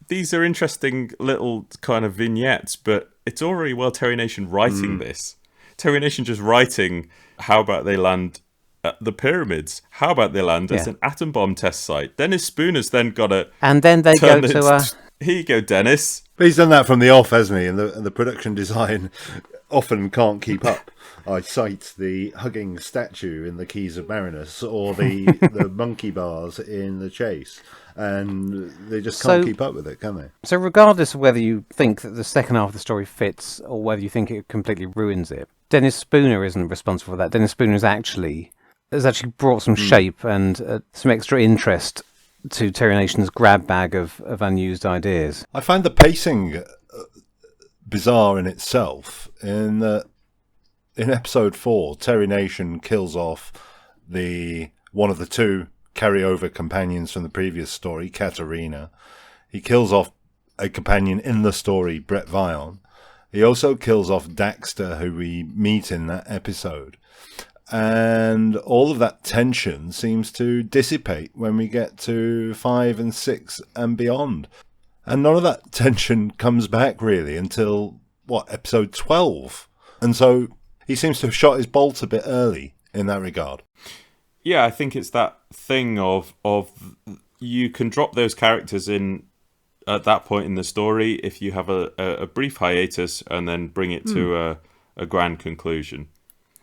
these are interesting little kind of vignettes, but it's all very well Terry Nation writing this. Terry Nation just writing, how about they land at the pyramids? How about they land at an atom bomb test site? Dennis Spooner's then got to... And then they go to Here you go, Dennis. But he's done that from the off, hasn't he? And the production design often can't keep up. I cite the hugging statue in the Keys of Marinus, or the monkey bars in The Chase, and they just can't keep up with it, can they? So regardless of whether you think that the second half of the story fits, or whether you think it completely ruins it, Dennis Spooner isn't responsible for that. Dennis Spooner has actually brought some shape and some extra interest to Terry Nation's grab bag of unused ideas. I find the pacing bizarre in itself, in that in episode 4, Terry Nation kills off one of the 2 carryover companions from the previous story, Katerina. He kills off a companion in the story, Brett Vion. He also kills off Daxter, who we meet in that episode. And all of that tension seems to dissipate when we get to 5 and 6 and beyond. And none of that tension comes back really until, episode 12. And so he seems to have shot his bolt a bit early in that regard. Yeah, I think it's that thing of you can drop those characters in at that point in the story if you have a brief hiatus and then bring it to a grand conclusion.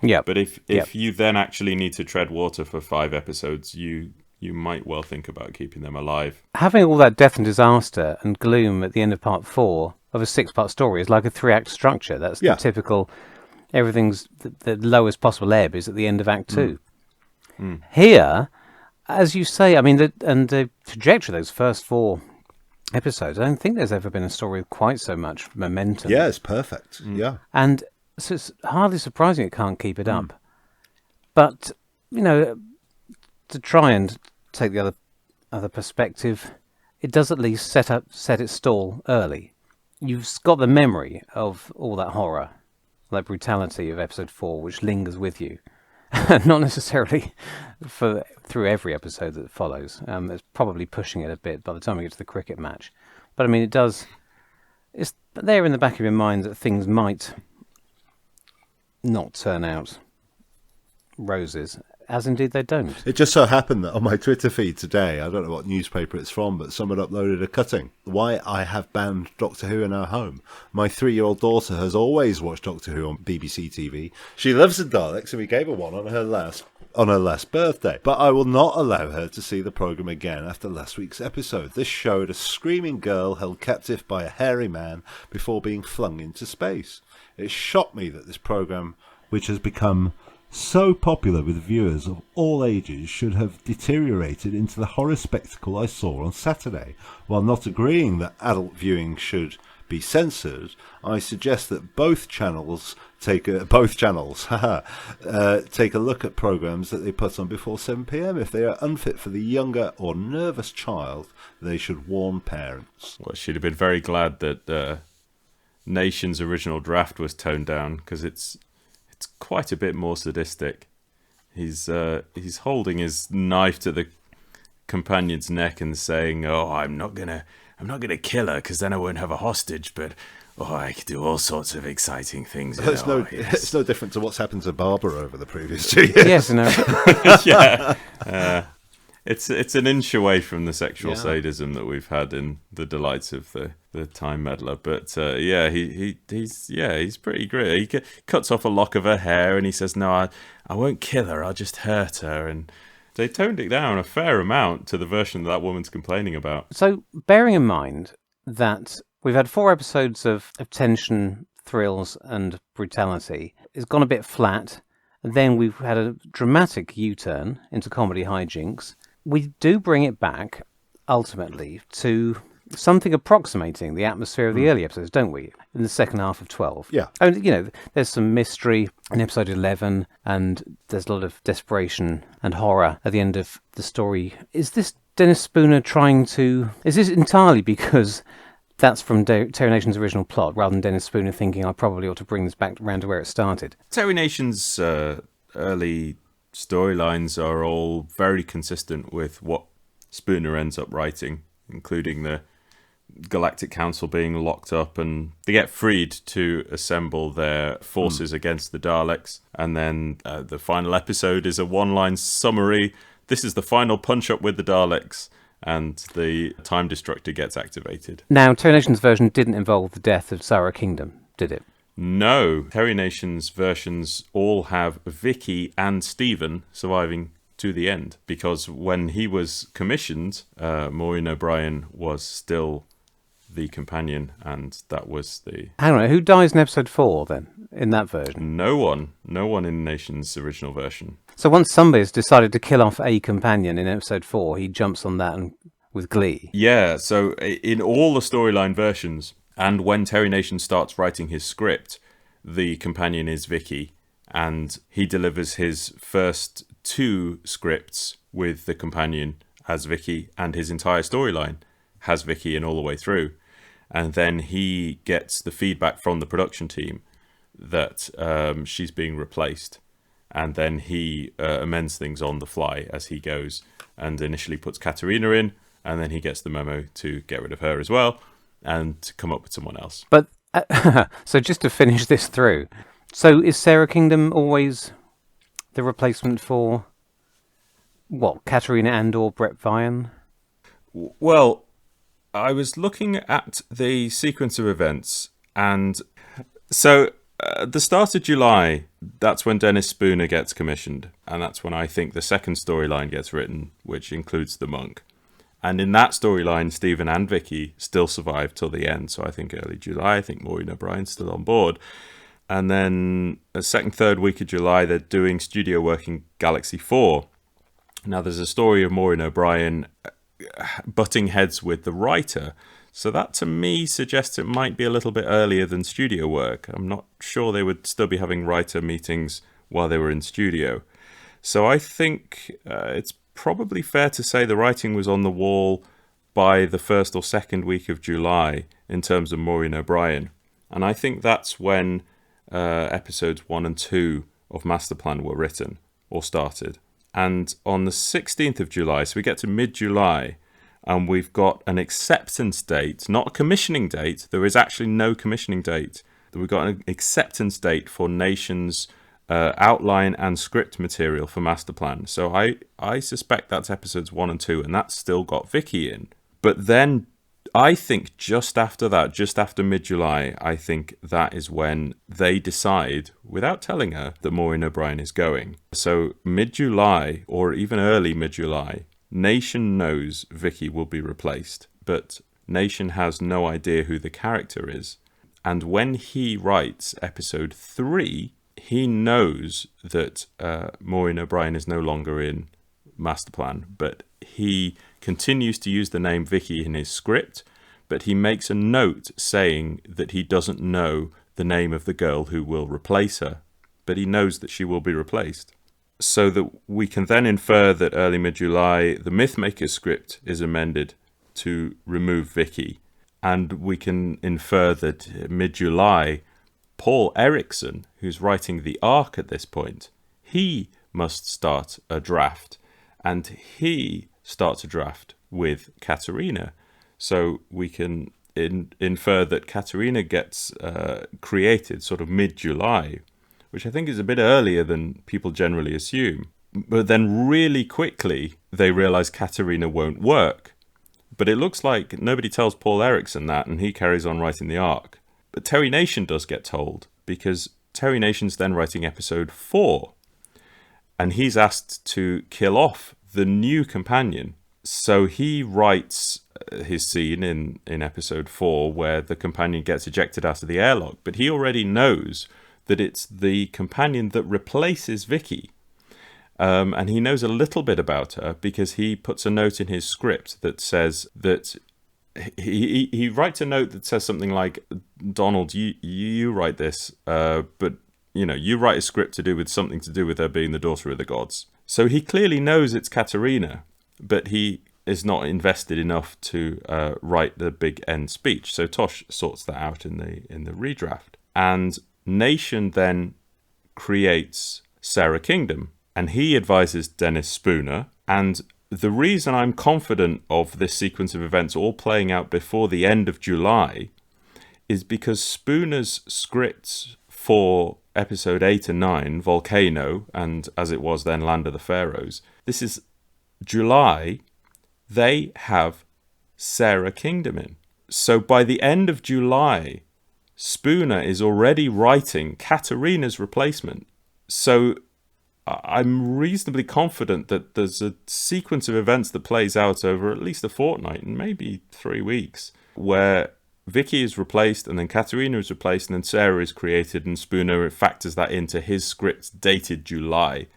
Yeah. But if you then actually need to tread water for 5 episodes, you might well think about keeping them alive. Having all that death and disaster and gloom at the end of part 4 of a 6-part story is like a 3-act structure. That's the typical... Everything's the lowest possible ebb is at the end of Act 2. Here, as you say, I mean, the trajectory of those first 4 episodes, I don't think there's ever been a story with quite so much momentum. Yeah, it's perfect. Yeah. And so it's hardly surprising it can't keep it up. But, to try and take the other perspective, it does at least set its stall early. You've got the memory of all that horror, that brutality of episode 4, which lingers with you. Not necessarily through every episode that follows. It's probably pushing it a bit by the time we get to the cricket match. But I mean, it's there in the back of your mind that things might not turn out roses, as indeed they don't. It just so happened that on my Twitter feed today, I don't know what newspaper it's from, but someone uploaded a cutting. Why I have banned Doctor Who in our home. My 3-year-old daughter has always watched Doctor Who on BBC TV. She loves the Daleks, and we gave her one on her last birthday. But I will not allow her to see the programme again after last week's episode. This showed a screaming girl held captive by a hairy man before being flung into space. It shocked me that this programme, which has become so popular with viewers of all ages, should have deteriorated into the horror spectacle I saw on Saturday. While not agreeing that adult viewing should be censored, I suggest that both channels take a look at programmes that they put on before 7 p.m. If they are unfit for the younger or nervous child, they should warn parents. Well, she'd have been very glad that Nation's original draft was toned down, because it's quite a bit more sadistic. He's holding his knife to the companion's neck and saying, "Oh, I'm not gonna kill her, because then I won't have a hostage, but I could do all sorts of exciting things." It's no different to what's happened to Barbara over the previous 2 years. Yes, no. Yeah. It's an inch away from the sexual sadism that we've had in the delights of the Time Meddler, but he's pretty gritty. He cuts off a lock of her hair and he says, "No, I won't kill her. I'll just hurt her." And they toned it down a fair amount to the version that woman's complaining about. So, bearing in mind that we've had 4 episodes of tension, thrills, and brutality, it's gone a bit flat. And then we've had a dramatic U-turn into comedy hijinks. We do bring it back, ultimately, to something approximating the atmosphere of the early episodes, don't we? In the second half of 12. Yeah. And, there's some mystery in episode 11, and there's a lot of desperation and horror at the end of the story. Is this Dennis Spooner is this entirely because that's from Terry Nation's original plot, rather than Dennis Spooner thinking I probably ought to bring this back around to where it started? Terry Nation's early storylines are all very consistent with what Spooner ends up writing, including the Galactic Council being locked up, and they get freed to assemble their forces against the Daleks. And then the final episode is a one-line summary. This is the final punch-up with the Daleks, and the Time Destructor gets activated. Now, Terry Nation's version didn't involve the death of Sarah Kingdom, did it? No, Terry Nation's versions all have Vicky and Stephen surviving to the end, because when he was commissioned, Maureen O'Brien was still the companion, and that was the... Hang on, who dies in episode 4 then, in that version? No one in Nation's original version. So once somebody's decided to kill off a companion in episode 4, he jumps on that with glee. Yeah, so in all the storyline versions, and when Terry Nation starts writing his script, the companion is Vicky, and he delivers his first 2 scripts with the companion as Vicky, and his entire storyline has Vicky in all the way through. And then he gets the feedback from the production team that she's being replaced, and then he amends things on the fly as he goes, and initially puts Katerina in, and then he gets the memo to get rid of her as well, and to come up with someone else. But, so just to finish this through, so is Sarah Kingdom always the replacement for, Katerina and or Brett Vian? Well, I was looking at the sequence of events, and so at the start of July, that's when Dennis Spooner gets commissioned, and that's when I think the second storyline gets written, which includes the monk. And in that storyline, Stephen and Vicky still survive till the end. So I think early July, I think Maureen O'Brien's still on board. And then the second, third week of July, they're doing studio work in Galaxy 4. Now, there's a story of Maureen O'Brien butting heads with the writer. So that, to me, suggests it might be a little bit earlier than studio work. I'm not sure they would still be having writer meetings while they were in studio. So I think it's probably fair to say the writing was on the wall by the first or second week of July in terms of Maureen O'Brien. And I think that's when episodes 1 and 2 of Master Plan were written, or started. And on the 16th of July, so we get to mid-July, and we've got an acceptance date, not a commissioning date. There is actually no commissioning date. We've got an acceptance date for Nation's outline and script material for Master Plan. So I suspect that's episodes 1 and 2, and that's still got Vicky in. But then I think just after that, just after mid-July, I think that is when they decide, without telling her, that Maureen O'Brien is going. So mid-July, or even early mid-July, Nation knows Vicky will be replaced, but Nation has no idea who the character is. And when he writes episode 3, he knows that Maureen O'Brien is no longer in Master Plan, but he continues to use the name Vicky in his script, but he makes a note saying that he doesn't know the name of the girl who will replace her, but he knows that she will be replaced. So that we can then infer that early mid-July, the Mythmaker script is amended to remove Vicky, and we can infer that mid-July, Paul Erickson, who's writing the arc at this point, he must start a draft, and he starts a draft with Katerina. So we can infer that Katerina gets created sort of mid-July, which I think is a bit earlier than people generally assume. But then really quickly, they realise Katerina won't work. But it looks like nobody tells Paul Erickson that, and he carries on writing the arc. But Terry Nation does get told, because Terry Nation's then writing episode 4, and he's asked to kill off the new companion. So he writes his scene in episode 4 where the companion gets ejected out of the airlock, but he already knows that it's the companion that replaces Vicky. And he knows a little bit about her because he puts a note in his script that says that he writes a note that says something like, Donald, you write this, but you write a script to do with something to do with her being the daughter of the gods. So he clearly knows it's Katerina, but he is not invested enough to write the big end speech. So Tosh sorts that out in the redraft. And Nation then creates Sarah Kingdom, and he advises Dennis Spooner. And the reason I'm confident of this sequence of events all playing out before the end of July is because Spooner's scripts for episode 8 and 9, Volcano, and as it was then, Land of the Pharaohs, this is July, they have Sarah Kingdom in. So by the end of July, Spooner is already writing Katerina's replacement. So I'm reasonably confident that there's a sequence of events that plays out over at least a fortnight and maybe 3 weeks where Vicky is replaced and then Katerina is replaced and then Sarah is created, and Spooner factors that into his script dated July.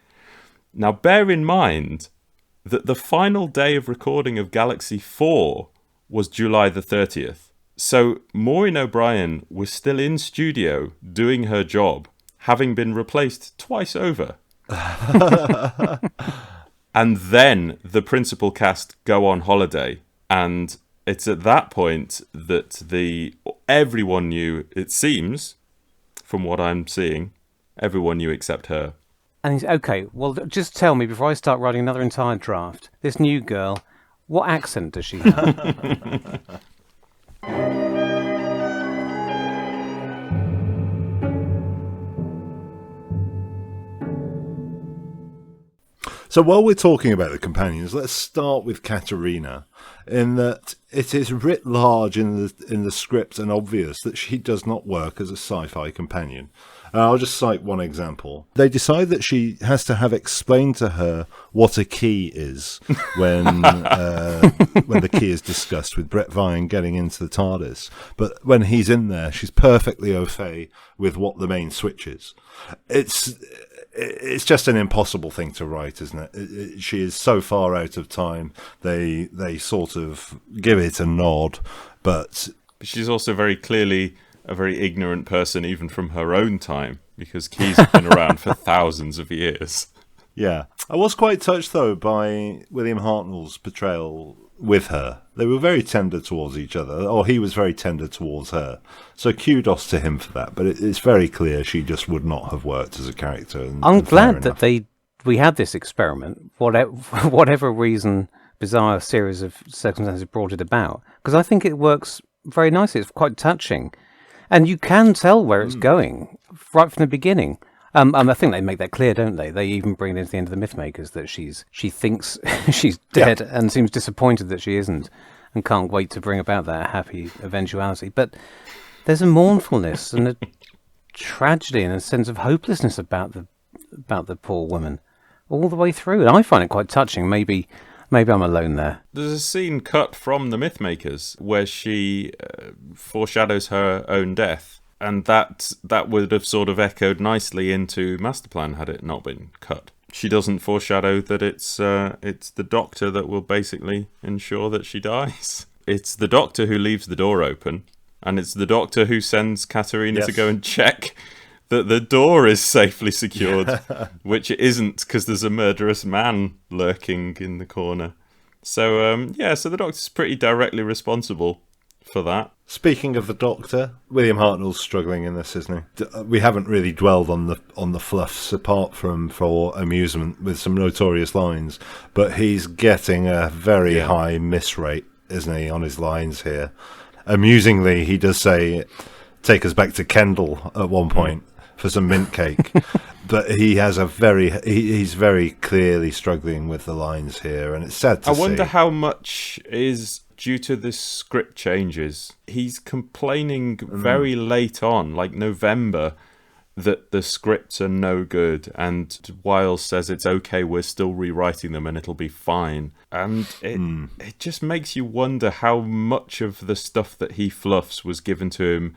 Now bear in mind that the final day of recording of Galaxy 4 was July the 30th. So Maureen O'Brien was still in studio doing her job, having been replaced twice over. And then the principal cast go on holiday, and it's at that point that everyone knew, it seems, from what I'm seeing, everyone knew except her. And he's okay, well, just tell me before I start writing another entire draft, this new girl, what accent does she have? So while we're talking about the companions, let's start with Katerina, in that it is writ large in the script and obvious that she does not work as a sci-fi companion. I'll just cite one example. They decide that she has to have explained to her what a key is when the key is discussed with Brett Vine getting into the TARDIS. But when he's in there, she's perfectly au fait with what the main switch is. It's just an impossible thing to write, isn't it? She is so far out of time. They sort of give it a nod, but she's also very clearly a very ignorant person, even from her own time, because keys have been around for thousands of years. Yeah. I was quite touched, though, by William Hartnell's portrayal with her. They were very tender towards each other, or he was very tender towards her. So kudos to him for that. But it's very clear she just would not have worked as a character. I'm glad that they we had this experiment, whatever reason, bizarre series of circumstances brought it about, because I think it works very nicely. It's quite touching, and you can tell where it's going right from the beginning. I think they make that clear, don't they? They even bring it into the end of the Mythmakers that she thinks she's dead and seems disappointed that she isn't, and can't wait to bring about that happy eventuality. But there's a mournfulness and a tragedy and a sense of hopelessness about the poor woman all the way through, and I find it quite touching. Maybe I'm alone there. There's a scene cut from the Mythmakers where she foreshadows her own death. And that would have sort of echoed nicely into Master Plan had it not been cut. She doesn't foreshadow that it's the Doctor that will basically ensure that she dies. It's the Doctor who leaves the door open, and it's the Doctor who sends Katarina to go and check that the door is safely secured, which it isn't because there's a murderous man lurking in the corner. So, so the Doctor's pretty directly responsible for that. Speaking of the Doctor, William Hartnell's struggling in this, isn't he? We haven't really dwelled on the fluffs apart from for amusement with some notorious lines, but he's getting a very high miss rate, isn't he, on his lines here? Amusingly, he does say, "Take us back to Kendall" at one point for some mint cake, but he has he's very clearly struggling with the lines here, and it's sad to see. I wonder how much is due to the script changes. He's complaining very late on, like November, that the scripts are no good, and Wiles says it's okay, we're still rewriting them and it'll be fine. And it just makes you wonder how much of the stuff that he fluffs was given to him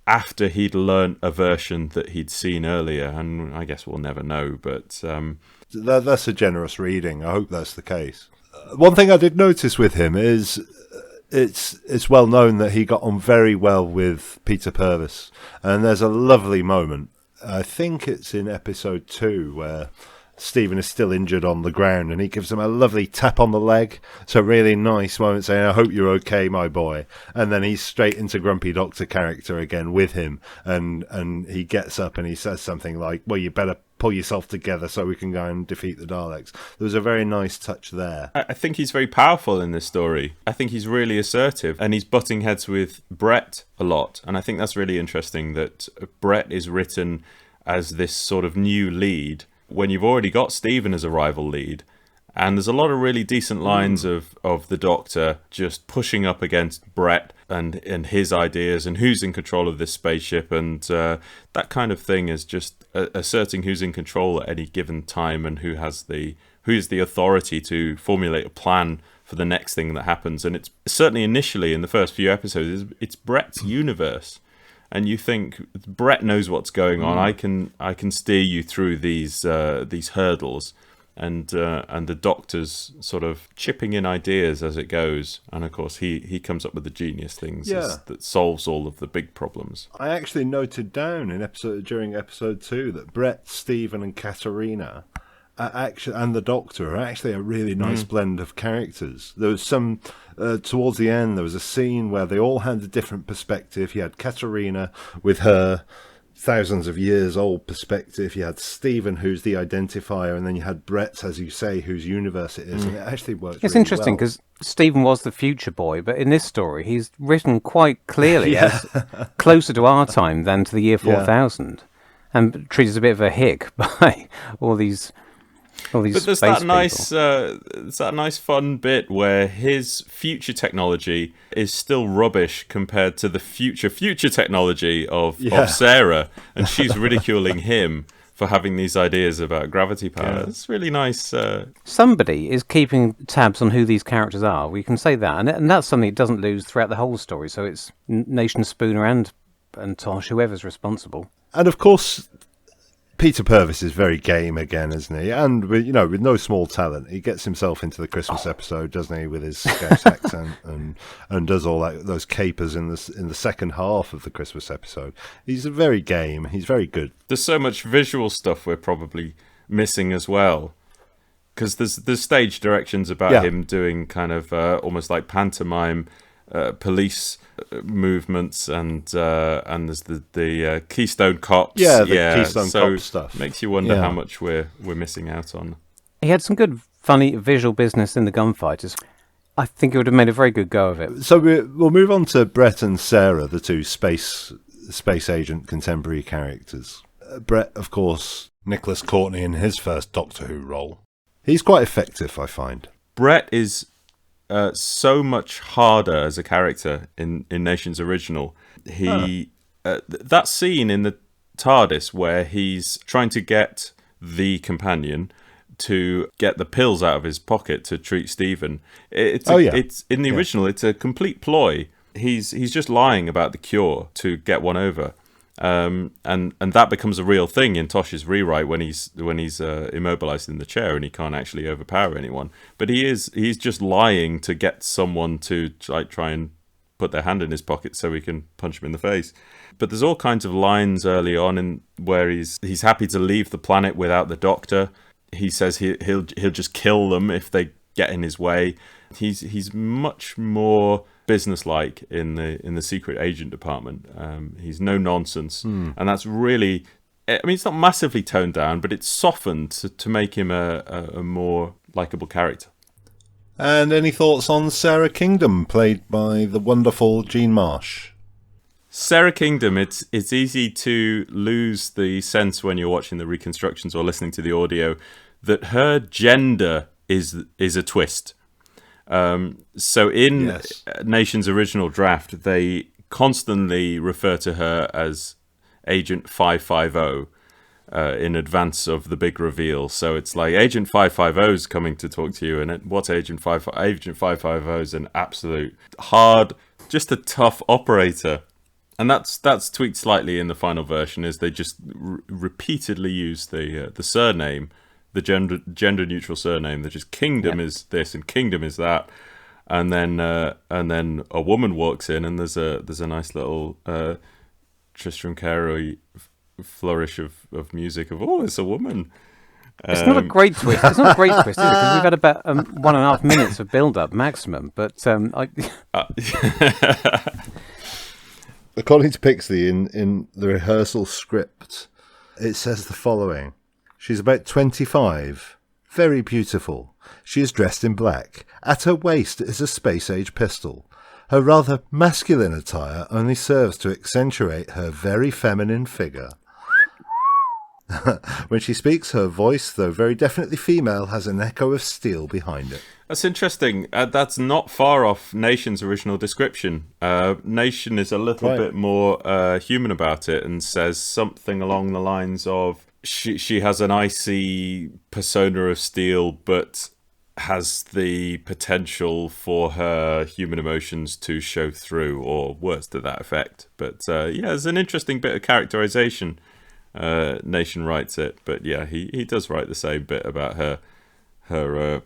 after he'd learnt a version that he'd seen earlier, and I guess we'll never know, but that's a generous reading. I hope that's the case. One thing I did notice with him is it's well known that he got on very well with Peter Purves, and there's a lovely moment. I think it's in episode 2 where Stephen is still injured on the ground, and he gives him a lovely tap on the leg. It's a really nice moment saying, "I hope you're okay, my boy." And then he's straight into Grumpy Doctor character again with him, and he gets up and he says something like, "Well, you better pull yourself together so we can go and defeat the Daleks." There was a very nice touch there. I think he's very powerful in this story. I think he's really assertive, and he's butting heads with Brett a lot. And I think that's really interesting that Brett is written as this sort of new lead when you've already got Stephen as a rival lead. And there's a lot of really decent lines of the Doctor just pushing up against Brett and his ideas and who's in control of this spaceship, and that kind of thing is just asserting who's in control at any given time and who's the authority to formulate a plan for the next thing that happens. And it's certainly initially in the first few episodes, it's Brett's universe. And you think Brett knows what's going on. I can steer you through these hurdles, and the Doctor's sort of chipping in ideas as it goes. And of course, he comes up with the genius things that solves all of the big problems. I actually noted down during episode 2 that Brett, Stephen, and Katarina and the Doctor are actually a really nice blend of characters. There was some towards the end, there was a scene where they all had a different perspective. You had Katarina with her thousands of years old perspective, you had Stephen, who's the identifier, and then you had Brett, as you say, whose universe it is, and it actually works. It's really interesting because Stephen was the future boy, but in this story he's written quite clearly as closer to our time than to the year 4000, and treated as a bit of a hick by all these But there's that nice fun bit where his future technology is still rubbish compared to the future technology of Sarah, and she's ridiculing him for having these ideas about gravity power. Yeah. It's really nice. Somebody is keeping tabs on who these characters are. We can say that, and that's something it doesn't lose throughout the whole story. So it's Nation Spooner and Tosh, whoever's responsible. And of course, Peter Purves is very game again, isn't he? And with no small talent, he gets himself into the Christmas episode, doesn't he, with his Scouse accent, and does all those capers in the second half of the Christmas episode. He's very game. He's very good. There's so much visual stuff we're probably missing as well, because there's stage directions about him doing kind of almost like pantomime police movements, and there's the Keystone Cops. Yeah, the Keystone Cop stuff. Makes you wonder how much we're missing out on. He had some good, funny visual business in the gunfighters. I think it would have made a very good go of it. So we'll move on to Brett and Sarah, the two space agent contemporary characters. Brett, of course, Nicholas Courtney in his first Doctor Who role. He's quite effective, I find. Brett is so much harder as a character in Nation's original. That scene in the TARDIS where he's trying to get the companion to get the pills out of his pocket to treat Stephen. It's in the original. It's a complete ploy. He's just lying about the cure to get one over, and that becomes a real thing in Tosh's rewrite when he's immobilized in the chair and he can't actually overpower anyone. But he's just lying to get someone to try and put their hand in his pocket so he can punch him in the face. But there's all kinds of lines early on where he's happy to leave the planet without the Doctor. He says he'll just kill them if they get in his way. He's much more businesslike in the secret agent department. He's no nonsense, and that's really. I mean, it's not massively toned down, but it's softened to make him a more likable character. And any thoughts on Sarah Kingdom, played by the wonderful Jean Marsh? Sarah Kingdom, it's easy to lose the sense when you're watching the reconstructions or listening to the audio that her gender is a twist. So in Nation's original draft, they constantly refer to her as Agent 550 in advance of the big reveal. So it's like Agent 550 is coming to talk to you, and what's Agent 550? Agent 550 is an absolute hard, just a tough operator. And that's tweaked slightly in the final version, is they just repeatedly use the surname, the gender neutral surname. They're just Kingdom is this and Kingdom is that, and then a woman walks in and there's a nice little Tristram Caro flourish of music of it's a woman. It's not a great twist. It's not a great twist, is it? Because we've had about 1.5 minutes of build up maximum. But according to Pixley, in the rehearsal script, it says the following. She's about 25, very beautiful. She is dressed in black. At her waist is a space-age pistol. Her rather masculine attire only serves to accentuate her very feminine figure. When she speaks, her voice, though very definitely female, has an echo of steel behind it. That's interesting. That's not far off Nation's original description. Nation is a little bit more human about it and says something along the lines of she has an icy persona of steel, but has the potential for her human emotions to show through, or words to that effect. But it's an interesting bit of characterization. Nation writes it, but he does write the same bit about her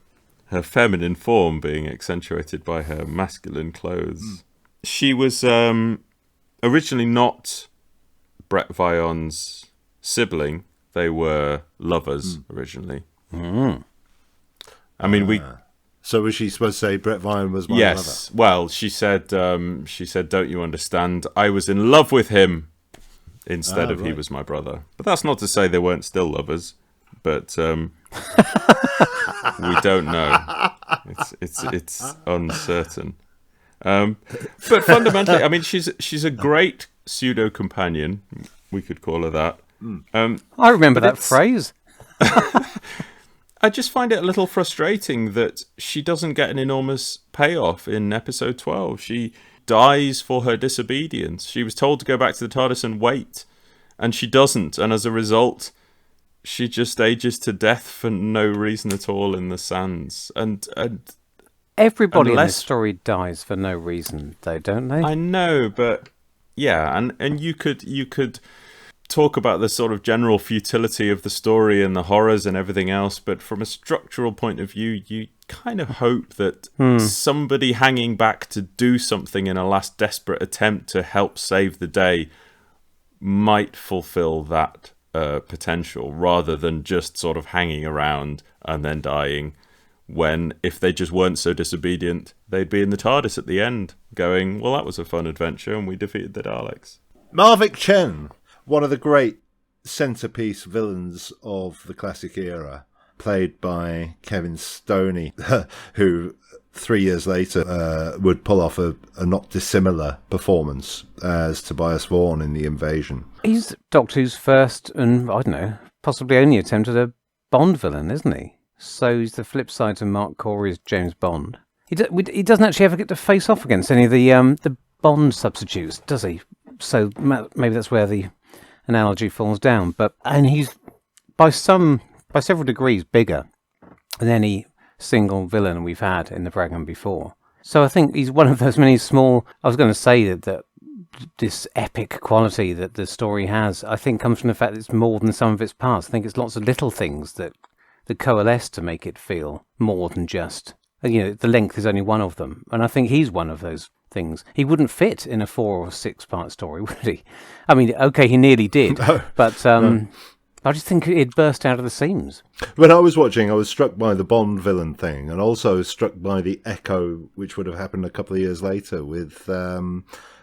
feminine form being accentuated by her masculine clothes. She was originally not Brett Vion's sibling. They were lovers originally. I mean, So was she supposed to say Brett Vion was my lover? Yes. Well, she said, "Don't you understand? I was in love with him instead of he was my brother." But that's not to say they weren't still lovers. But we don't know. It's uncertain. But fundamentally, I mean, she's a great pseudo companion. We could call her that. I remember that phrase. I just find it a little frustrating that she doesn't get an enormous payoff in episode 12. She dies for her disobedience. She was told to go back to the TARDIS and wait, and she doesn't. And as a result, she just ages to death for no reason at all in the sands. And everybody in this story dies for no reason, though, don't they? I know, but and you could talk about the sort of general futility of the story and the horrors and everything else, but from a structural point of view, you kind of hope that somebody hanging back to do something in a last desperate attempt to help save the day might fulfill that potential, rather than just sort of hanging around and then dying, when if they just weren't so disobedient, they'd be in the TARDIS at the end. going, well, that was a fun adventure, and we defeated the Daleks. Marvick Chen, one of the great centerpiece villains of the classic era, played by Kevin Stoney, who 3 years later would pull off a not dissimilar performance as Tobias Vaughan in The Invasion. He's Doctor Who's first and, I don't know, possibly only attempt at a Bond villain, isn't he? So he's the flip side to Mark Corey's James Bond. He doesn't actually ever get to face off against any of the Bond substitutes, does he? So maybe that's where the analogy falls down. And he's by several degrees bigger than any single villain we've had in the program before. So I think he's one of those many small. I was going to say that this epic quality that the story has, I think, comes from the fact that it's more than some of its parts. I think it's lots of little things that coalesce to make it feel more than just. The length is only one of them, and I think he's one of those things. He wouldn't fit in a 4 or 6 part story, would he? I mean, okay, he nearly did, but I just think it burst out of the seams. When I was watching, I was struck by the Bond villain thing, and also struck by the echo, which would have happened a couple of years later with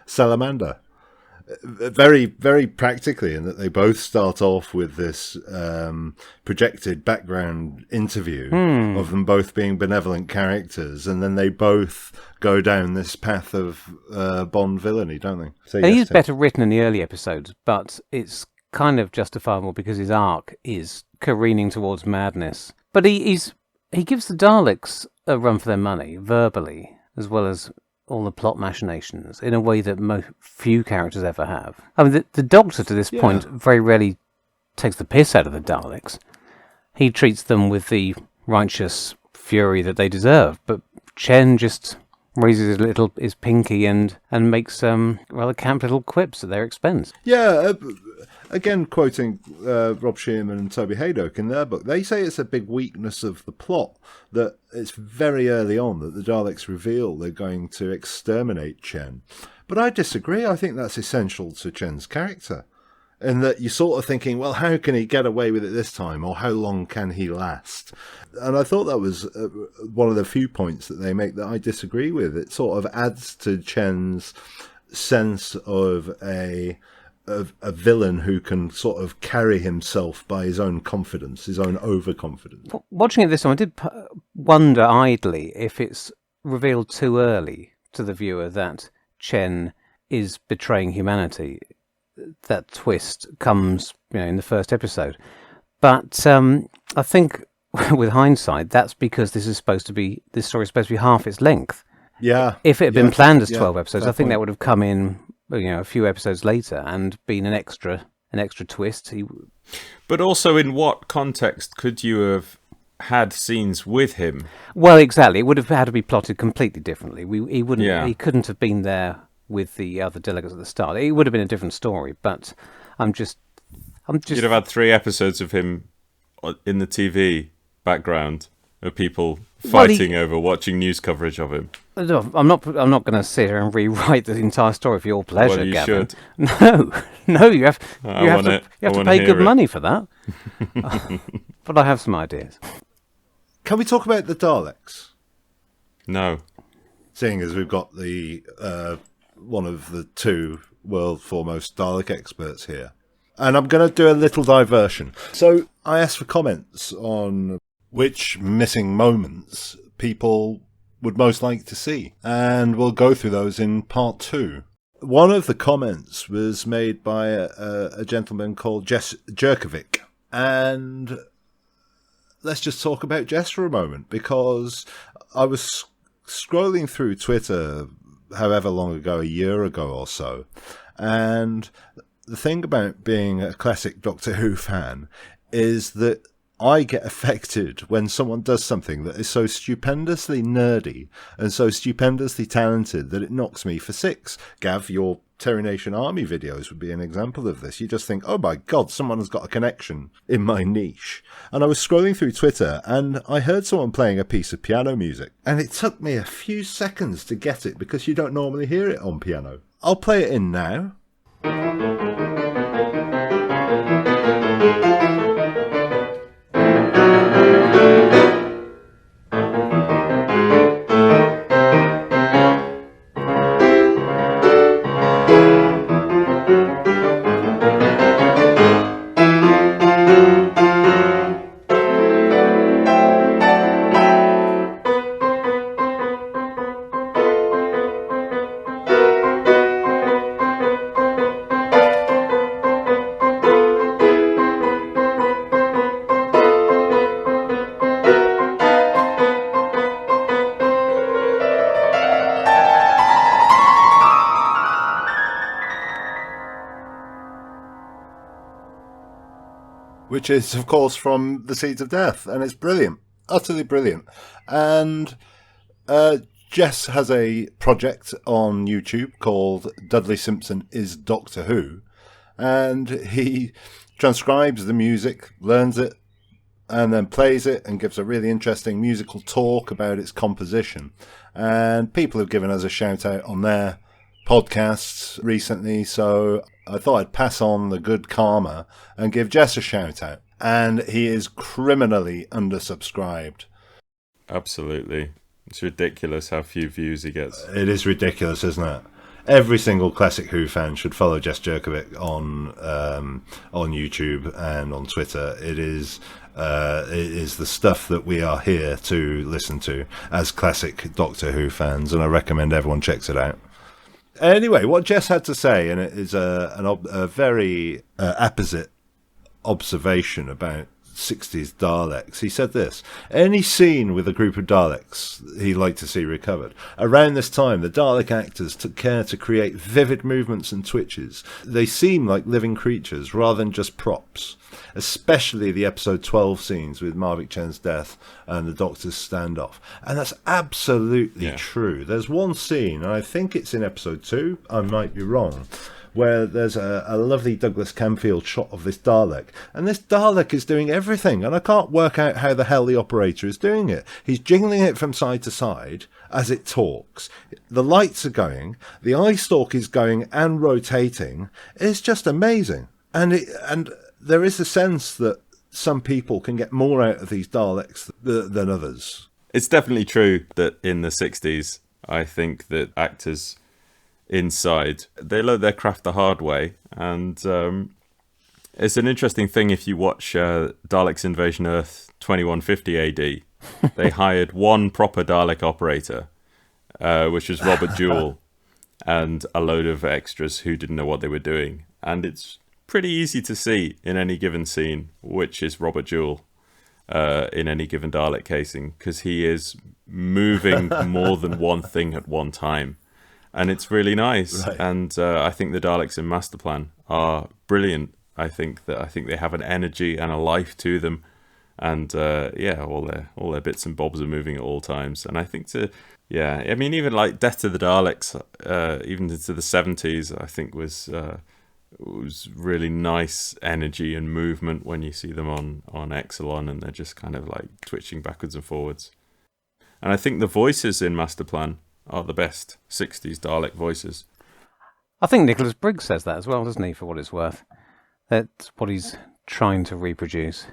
Salamander. Very, very practically, in that they both start off with this projected background interview of them both being benevolent characters, and then they both go down this path of Bond villainy, don't they? So, yes, he's better written in the early episodes, but it's kind of justifiable because his arc is careening towards madness. But he gives the Daleks a run for their money, verbally, as well as all the plot machinations, in a way that few characters ever have. I mean, the Doctor, to this point, very rarely takes the piss out of the Daleks. He treats them with the righteous fury that they deserve, but Chen just raises his pinky and makes rather camp little quips at their expense. Yeah, again, quoting Rob Shearman and Toby Haydock in their book, they say it's a big weakness of the plot, that it's very early on that the Daleks reveal they're going to exterminate Chen. But I disagree. I think that's essential to Chen's character. And that you're sort of thinking, well, how can he get away with it this time? Or how long can he last? And I thought that was one of the few points that they make that I disagree with. It sort of adds to Chen's sense of a villain who can sort of carry himself by his own confidence, his own overconfidence. Watching it this time, I did wonder idly if it's revealed too early to the viewer that Chen is betraying humanity. That twist comes, in the first episode. But I think, with hindsight, that's because this story is supposed to be half its length. Yeah. If it had been planned as 12 episodes, I think point. that would have come in, a few episodes later and been an extra twist. But also, in what context could you have had scenes with him? Well, exactly. It would have had to be plotted completely differently. He couldn't have been there with the other delegates at the start. It would have been a different story, but I'm just. You'd have had 3 episodes of him in the TV background of people fighting over watching news coverage of him. I'm not going to sit here and rewrite the entire story for your pleasure, well, you Gavin. should. No, you have to pay good money for that. But I have some ideas. Can we talk about the Daleks? No. Seeing as we've got the one of the 2 world foremost Dalek experts here. And I'm going to do a little diversion. So I asked for comments on which missing moments people would most like to see. And we'll go through those in part 2. One of the comments was made by a gentleman called Jess Jerkovic. And let's just talk about Jess for a moment, because I was scrolling through Twitter however long ago, a year ago or so, and the thing about being a classic Doctor Who fan is that I get affected when someone does something that is so stupendously nerdy and so stupendously talented that it knocks me for 6. Gav, your Terry Nation Army videos would be an example of this. You just think, oh my God, someone has got a connection in my niche. And I was scrolling through Twitter and I heard someone playing a piece of piano music. And it took me a few seconds to get it because you don't normally hear it on piano. I'll play it in now. which is, of course, from The Seeds of Death, and it's brilliant, utterly brilliant. And Jess has a project on YouTube called Dudley Simpson is Doctor Who, and he transcribes the music, learns it, and then plays it and gives a really interesting musical talk about its composition. And people have given us a shout out on their podcasts recently, so I thought I'd pass on the good karma and give Jess a shout out. And he is criminally undersubscribed. Absolutely. It's ridiculous how few views he gets. It is ridiculous, isn't it? Every single Classic Who fan should follow Jess Jerkovic on YouTube and on Twitter. It is the stuff that we are here to listen to as classic Doctor Who fans, and I recommend everyone checks it out. Anyway, what Jess had to say, and it is a very apposite observation about 60s Daleks. He said this: any scene with a group of Daleks he'd like to see recovered. Around this time, the Dalek actors took care to create vivid movements and twitches. They seem like living creatures rather than just props, especially the episode 12 scenes with Marvick Chen's death and the Doctor's standoff. And that's absolutely true. There's one scene, and I think it's in episode 2, I might be wrong, where there's a lovely Douglas Camfield shot of this Dalek. And this Dalek is doing everything, and I can't work out how the hell the operator is doing it. He's jiggling it from side to side as it talks. The lights are going, the eye stalk is going and rotating. It's just amazing. And there is a sense that some people can get more out of these Daleks than others. It's definitely true that in the 60s, I think that actors inside, they learned their craft the hard way, and it's an interesting thing if you watch Daleks Invasion Earth 2150 AD. They hired one proper Dalek operator, which was Robert Jewell, and a load of extras who didn't know what they were doing, and it's pretty easy to see in any given scene which is Robert Jewell in any given Dalek casing, because he is moving more than one thing at one time. And it's really nice, right. And I think the Daleks in Master Plan are brilliant. I think they have an energy and a life to them, and all their bits and bobs are moving at all times. And I think I mean, even like Death to the Daleks, even into the 70s, I think was really nice energy and movement when you see them on Exelon, and they're just kind of like twitching backwards and forwards. And I think the voices in Master Plan are the best 60s Dalek voices. I think Nicholas Briggs says that as well, doesn't he, for what it's worth? That's what he's trying to reproduce.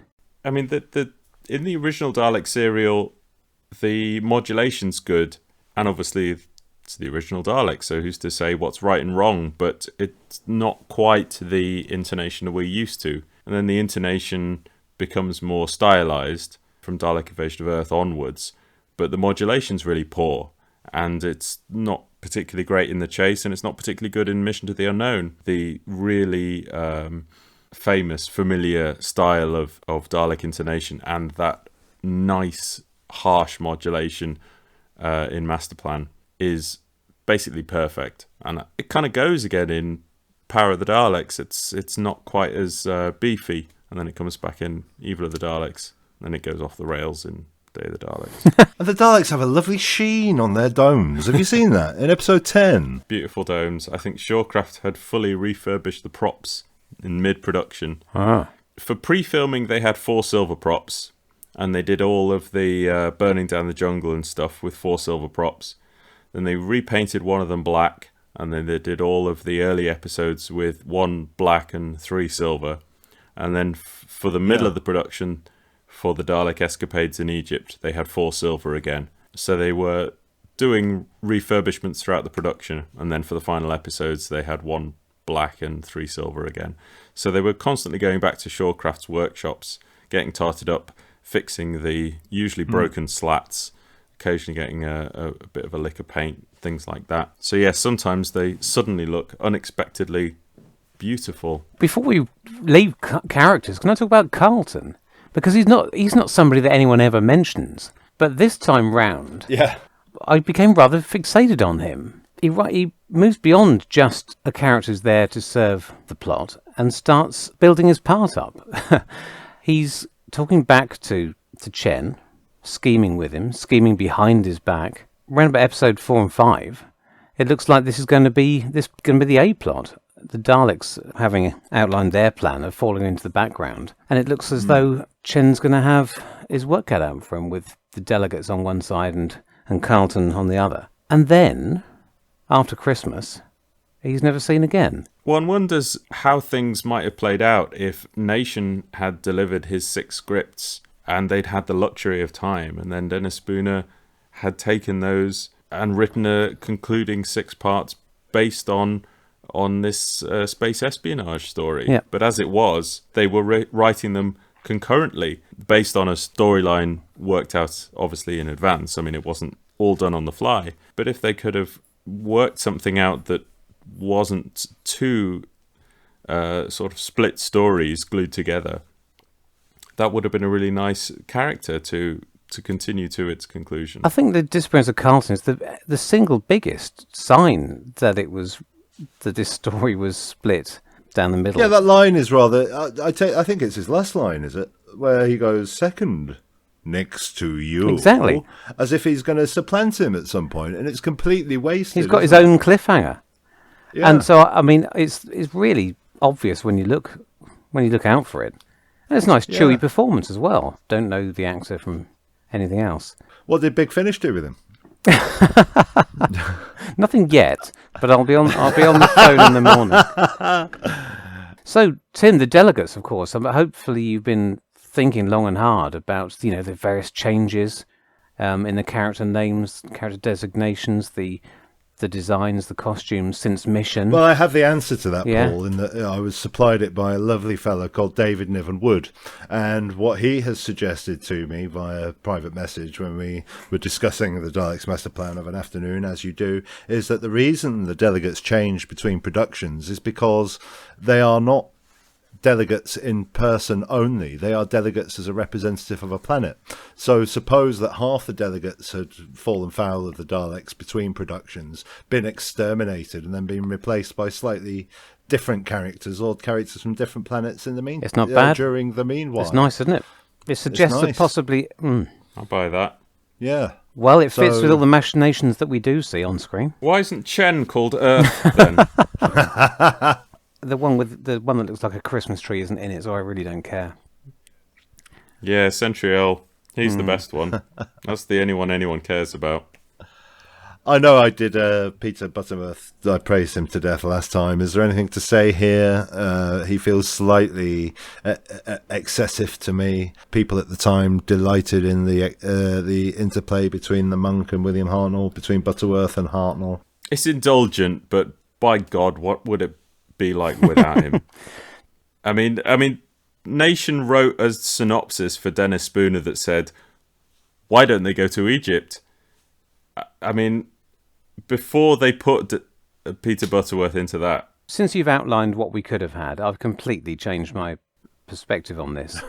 I mean, in the original Dalek serial, the modulation's good, and obviously it's the original Dalek, so who's to say what's right and wrong, but it's not quite the intonation that we're used to. And then the intonation becomes more stylized from Dalek Invasion of Earth onwards, but the modulation's really poor. And it's not particularly great in The Chase, and it's not particularly good in Mission to the Unknown. The really famous, familiar style of Dalek intonation and that nice, harsh modulation in Master Plan is basically perfect. And it kind of goes again in Power of the Daleks. It's not quite as beefy, and then it comes back in Evil of the Daleks, and then it goes off the rails in Day of the Daleks. And the Daleks have a lovely sheen on their domes. Have you seen that in episode 10? Beautiful domes. I think Shawcraft had fully refurbished the props in mid-production. For pre-filming, they had 4 silver props, and they did all of the burning down the jungle and stuff with 4 silver props. Then they repainted one of them black, and then they did all of the early episodes with 1 black and 3 silver. And then for the middle of the production, for the Dalek escapades in Egypt, they had 4 silver again. So they were doing refurbishments throughout the production, and then for the final episodes, they had 1 black and 3 silver again. So they were constantly going back to Shawcraft's workshops, getting tarted up, fixing the usually broken slats, occasionally getting a bit of a lick of paint, things like that. So yeah, sometimes they suddenly look unexpectedly beautiful. Before we leave characters, can I talk about Carlton? Because he's not somebody that anyone ever mentions. But this time round, I became rather fixated on him. He moves beyond just a character who's there to serve the plot and starts building his part up. He's talking back to Chen, scheming with him, scheming behind his back. Around about episode 4 and 5, it looks like this is going to be the A plot. The Daleks, having outlined their plan, are falling into the background, and it looks as though Chen's going to have his work cut out for him, with the delegates on one side and Carlton on the other. And then, after Christmas, he's never seen again. One wonders how things might have played out if Nation had delivered his 6 scripts and they'd had the luxury of time, and then Dennis Spooner had taken those and written a concluding 6 parts based on this space espionage story. Yeah. But as it was, they were writing them concurrently based on a storyline worked out obviously in advance. I mean, it wasn't all done on the fly. But if they could have worked something out that wasn't two sort of split stories glued together, that would have been a really nice character to continue to its conclusion. I think the disappearance of Carlton is the single biggest sign that this story was split down the middle. Yeah, that line is rather... I think it's his last line, is it? Where he goes, second next to you. Exactly. As if he's going to supplant him at some point, and it's completely wasted. He's got his own cliffhanger. Yeah. And so, I mean, it's really obvious when you look out for it. And it's a nice, chewy performance as well. Don't know the actor from anything else. What did Big Finish do with him? Nothing yet, but I'll be on the phone in the morning. So, Tim, the delegates, of course. Hopefully, you've been thinking long and hard about the various changes in the character names, character designations, the designs, the costumes since Mission. Well, I have the answer to that, Yeah. Paul, in that I was supplied it by a lovely fellow called David Niven Wood. And what he has suggested to me via private message when we were discussing the Daleks Master Plan of an afternoon, as you do, is that the reason the delegates change between productions is because they are not delegates in person only. They are delegates as a representative of a planet. So suppose that half the delegates had fallen foul of the Daleks between productions, been exterminated, and then been replaced by slightly different characters or characters from different planets in the meantime. It's not bad. During the meanwhile. It's nice, isn't it? It suggests nice. that possibly... I'll buy that. Yeah. Well, it fits with all the machinations that we do see on screen. Why isn't Chen called Earth then? The one that looks like a Christmas tree isn't in it, so I really don't care. Yeah, Centriel. He's the best one. That's the only one anyone cares about. I know I did Peter Butterworth. I praised him to death last time. Is there anything to say here? He feels slightly excessive to me. People at the time delighted in the interplay between the monk and William Hartnell, between Butterworth and Hartnell. It's indulgent, but by God, what would it be like without him? I mean, Nation wrote a synopsis for Dennis Spooner that said, "Why don't they go to Egypt?" I mean, before they put Peter Butterworth into that. Since you've outlined what we could have had, I've completely changed my perspective on this.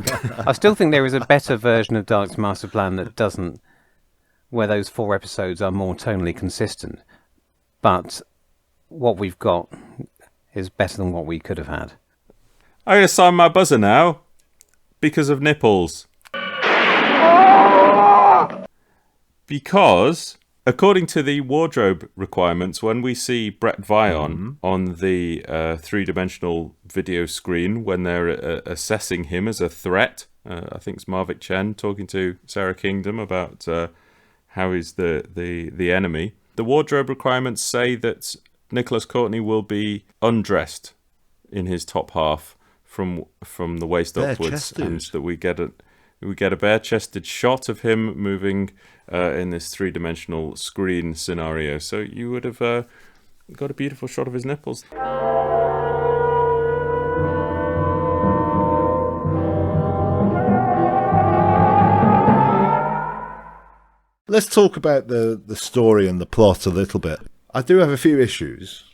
I still think there is a better version of Daleks Master Plan that doesn't, where those 4 episodes are more tonally consistent. But what we've got is better than what we could have had. I'm going to sign my buzzer now because of nipples. Because, according to the wardrobe requirements, when we see Brett Vion on the 3-dimensional video screen, when they're assessing him as a threat, I think it's Marvick Chen talking to Sarah Kingdom about how he's the enemy. The wardrobe requirements say that Nicholas Courtney will be undressed in his top half from the waist upwards, and that we get a bare-chested shot of him moving in this 3-dimensional screen scenario. So you would have got a beautiful shot of his nipples. Let's talk about the story and the plot a little bit. I do have a few issues.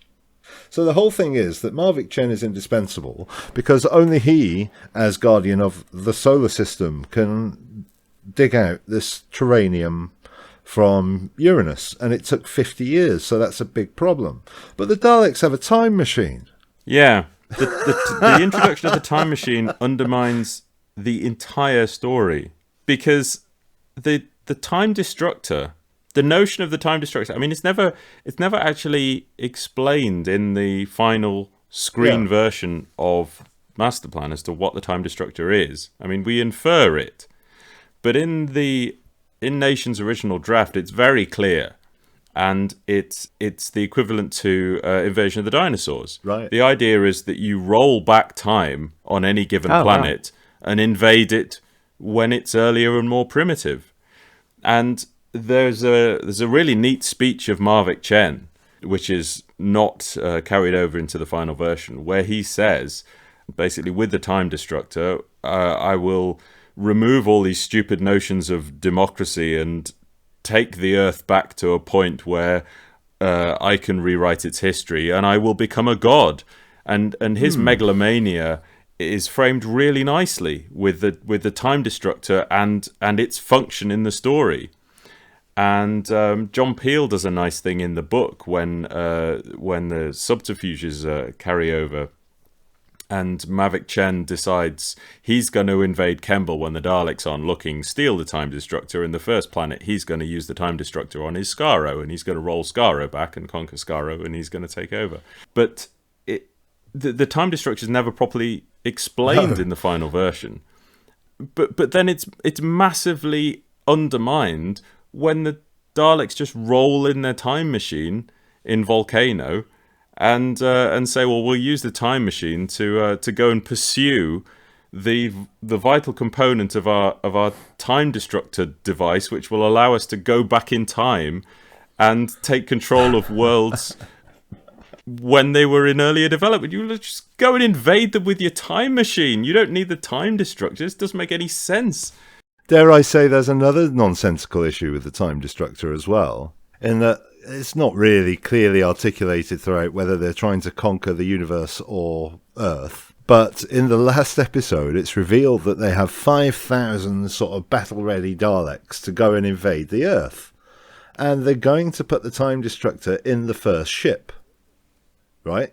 So the whole thing is that Marvick Chen is indispensable because only he, as guardian of the solar system, can dig out this terranium from Uranus, and it took 50 years, so that's a big problem. But the Daleks have a time machine. Yeah, the introduction of the time machine undermines the entire story, because the time destructor, the notion of the time destructor, I mean, it's never actually explained in the final screen version of Master Plan as to what the time destructor is. I mean, we infer it, but in Nation's original draft, it's very clear, and it's the equivalent to Invasion of the Dinosaurs. Right. The idea is that you roll back time on any given planet and invade it when it's earlier and more primitive. And there's a really neat speech of Mavic Chen, which is not carried over into the final version, where he says, basically, with the time destructor, I will remove all these stupid notions of democracy and take the Earth back to a point where I can rewrite its history, and I will become a god. And his megalomania is framed really nicely with the time destructor and its function in the story. And John Peel does a nice thing in the book when the subterfuges carry over, and Mavic Chen decides he's going to invade Kemble when the Daleks aren't looking, steal the time destructor. In the first planet, he's going to use the time destructor on his Skaro, and he's going to roll Skaro back and conquer Skaro, and he's going to take over. But the time destructor is never properly explained in the final version. But then it's massively undermined when the Daleks just roll in their time machine in Volcano and say, well, we'll use the time machine to go and pursue the vital component of our time destructor device, which will allow us to go back in time and take control of worlds when they were in earlier development. You just go and invade them with your time machine. You don't need the time destructor. This doesn't make any sense. Dare I say there's another nonsensical issue with the time destructor as well, in that it's not really clearly articulated throughout whether they're trying to conquer the universe or Earth. But in the last episode, it's revealed that they have 5,000 sort of battle-ready Daleks to go and invade the Earth. And they're going to put the time destructor in the first ship. Right?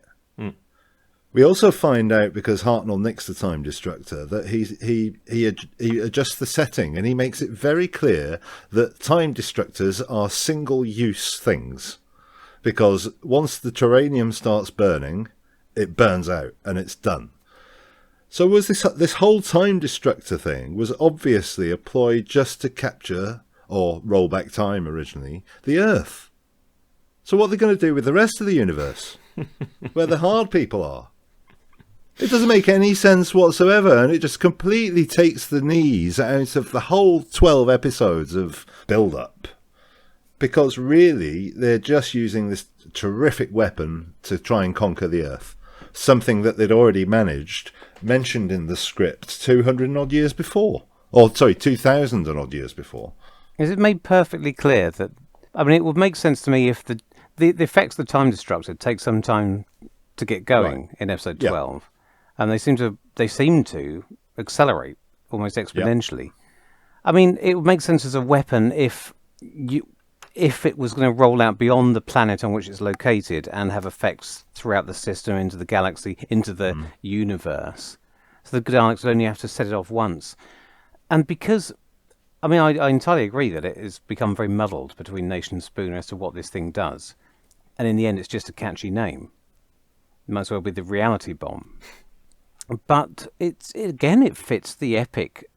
We also find out, because Hartnell nicks the time destructor, that he adjusts the setting, and he makes it very clear that time destructors are single-use things, because once the terranium starts burning, it burns out and it's done. So was this whole time destructor thing was obviously a ploy just to capture, or roll back time originally, the Earth. So what are they going to do with the rest of the universe, where the hard people are? It doesn't make any sense whatsoever, and it just completely takes the knees out of the whole 12 episodes of build-up. Because really, they're just using this terrific weapon to try and conquer the Earth. Something that they'd already mentioned in the script 200 and odd years before. Or, sorry, 2,000 and odd years before. Is it made perfectly clear that... I mean, it would make sense to me if the effects of the time destructor take some time to get going in episode 12. Yeah. And they seem to accelerate almost exponentially. Yep. I mean, it would make sense as a weapon if it was going to roll out beyond the planet on which it's located and have effects throughout the system, into the galaxy, into the universe. So the Daleks would only have to set it off once. And because, I mean, I entirely agree that it has become very muddled between Nation and Spooner as to what this thing does. And in the end, it's just a catchy name. It might as well be the reality bomb. But it fits the epic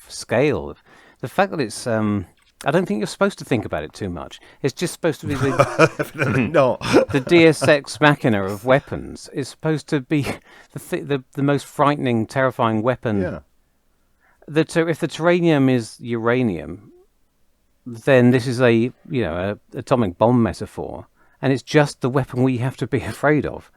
scale. The fact that it's, I don't think you're supposed to think about it too much. It's just supposed to be definitely not. The Deus Ex Machina of weapons is supposed to be the most frightening, terrifying weapon. Yeah. If the terranium is uranium, then this is a atomic bomb metaphor, and it's just the weapon we have to be afraid of.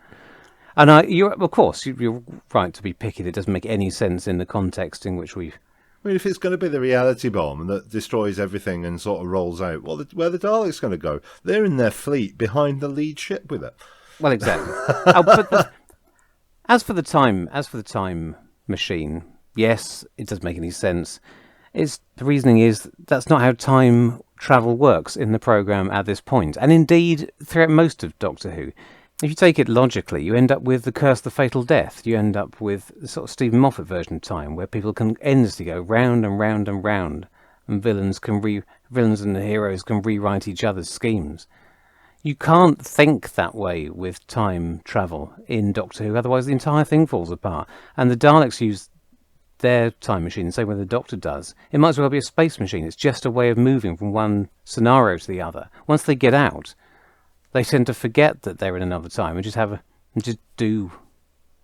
And of course, you're right to be picky. That doesn't make any sense in the context in which we've... I mean, if it's going to be the reality bomb that destroys everything and sort of rolls out, well, where the Daleks going to go? They're in their fleet behind the lead ship with it. Well, exactly. But as for the time machine, yes, it doesn't make any sense. The reasoning is that's not how time travel works in the programme at this point. And indeed, throughout most of Doctor Who, If you take it logically, you end up with the curse, the fatal death. You end up with the sort of Stephen Moffat version of time, where people can endlessly go round and round and round, and villains and the heroes can rewrite each other's schemes. You can't think that way with time travel in Doctor Who, otherwise the entire thing falls apart. And the Daleks use their time machine the same way the Doctor does. It might as well be a space machine. It's just a way of moving from one scenario to the other. Once they get out, they tend to forget that they're in another time and just do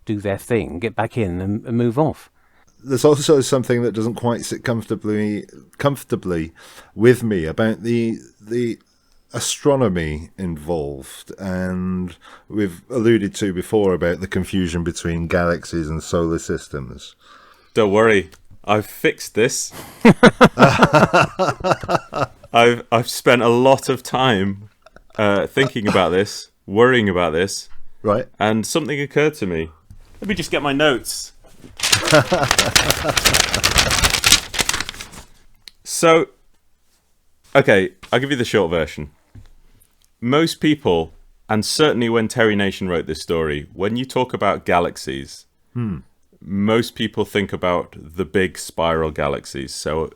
their thing, get back in and move off. There's also something that doesn't quite sit comfortably with me about the astronomy involved, and we've alluded to before about the confusion between galaxies and solar systems. Don't worry, I've fixed this. I've spent a lot of time thinking about this, worrying about this, right? And something occurred to me. Let me just get my notes. So, okay, I'll give you the short version. Most people, and certainly when Terry Nation wrote this story, when you talk about galaxies, most people think about the big spiral galaxies. So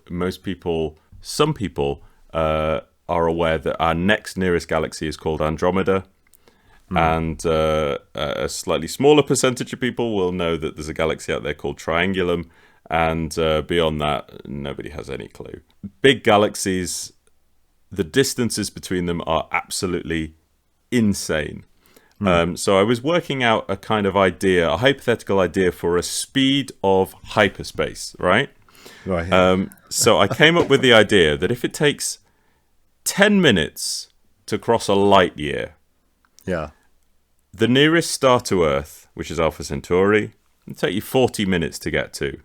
some people are aware that our next nearest galaxy is called Andromeda. And a slightly smaller percentage of people will know that there's a galaxy out there called Triangulum. And beyond that, nobody has any clue. Big galaxies, the distances between them are absolutely insane. So I was working out a kind of idea, a hypothetical idea for a speed of hyperspace, right? Right. So I came up with the idea that if it takes 10 minutes to cross a light year, yeah, the nearest star to Earth, which is Alpha Centauri, it'll take you 40 minutes to get to,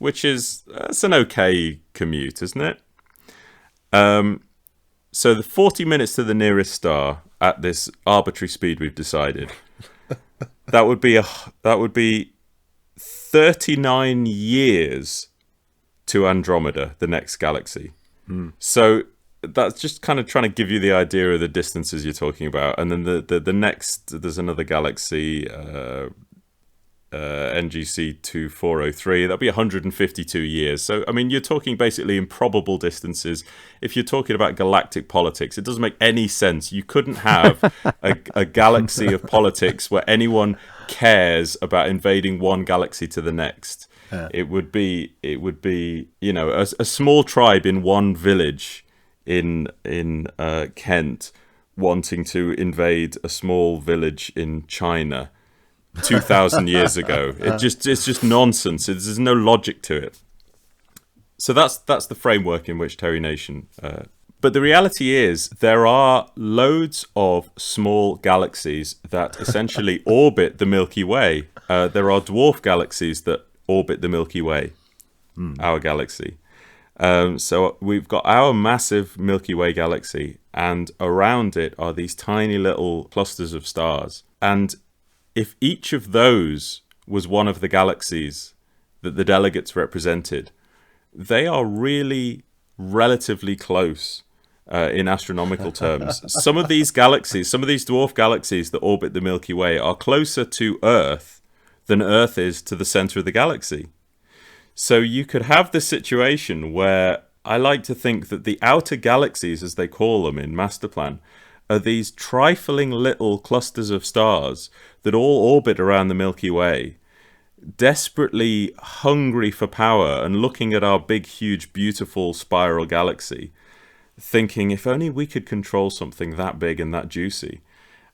that's an okay commute, isn't it? So the 40 minutes to the nearest star at this arbitrary speed we've decided, that would be 39 years to Andromeda, the next galaxy. So that's just kind of trying to give you the idea of the distances you're talking about. And then the next, there's another galaxy, NGC 2403, that'll be 152 years. So, I mean, you're talking basically improbable distances. If you're talking about galactic politics, it doesn't make any sense. You couldn't have a galaxy of politics where anyone cares about invading one galaxy to the next. It would be, a small tribe in one village in Kent wanting to invade a small village in China 2,000 years ago. It's just nonsense. There's no logic to it. So that's the framework in which Terry Nation. But the reality is there are loads of small galaxies that essentially orbit the Milky Way. There are dwarf galaxies that orbit the Milky Way, our galaxy. So we've got our massive Milky Way galaxy, and around it are these tiny little clusters of stars. And if each of those was one of the galaxies that the delegates represented, they are really relatively close in astronomical terms. Some of these galaxies, some of these dwarf galaxies that orbit the Milky Way are closer to Earth than Earth is to the center of the galaxy. So you could have this situation where I like to think that the outer galaxies, as they call them in Master Plan, are these trifling little clusters of stars that all orbit around the Milky Way, desperately hungry for power and looking at our big, huge, beautiful spiral galaxy, thinking, if only we could control something that big and that juicy.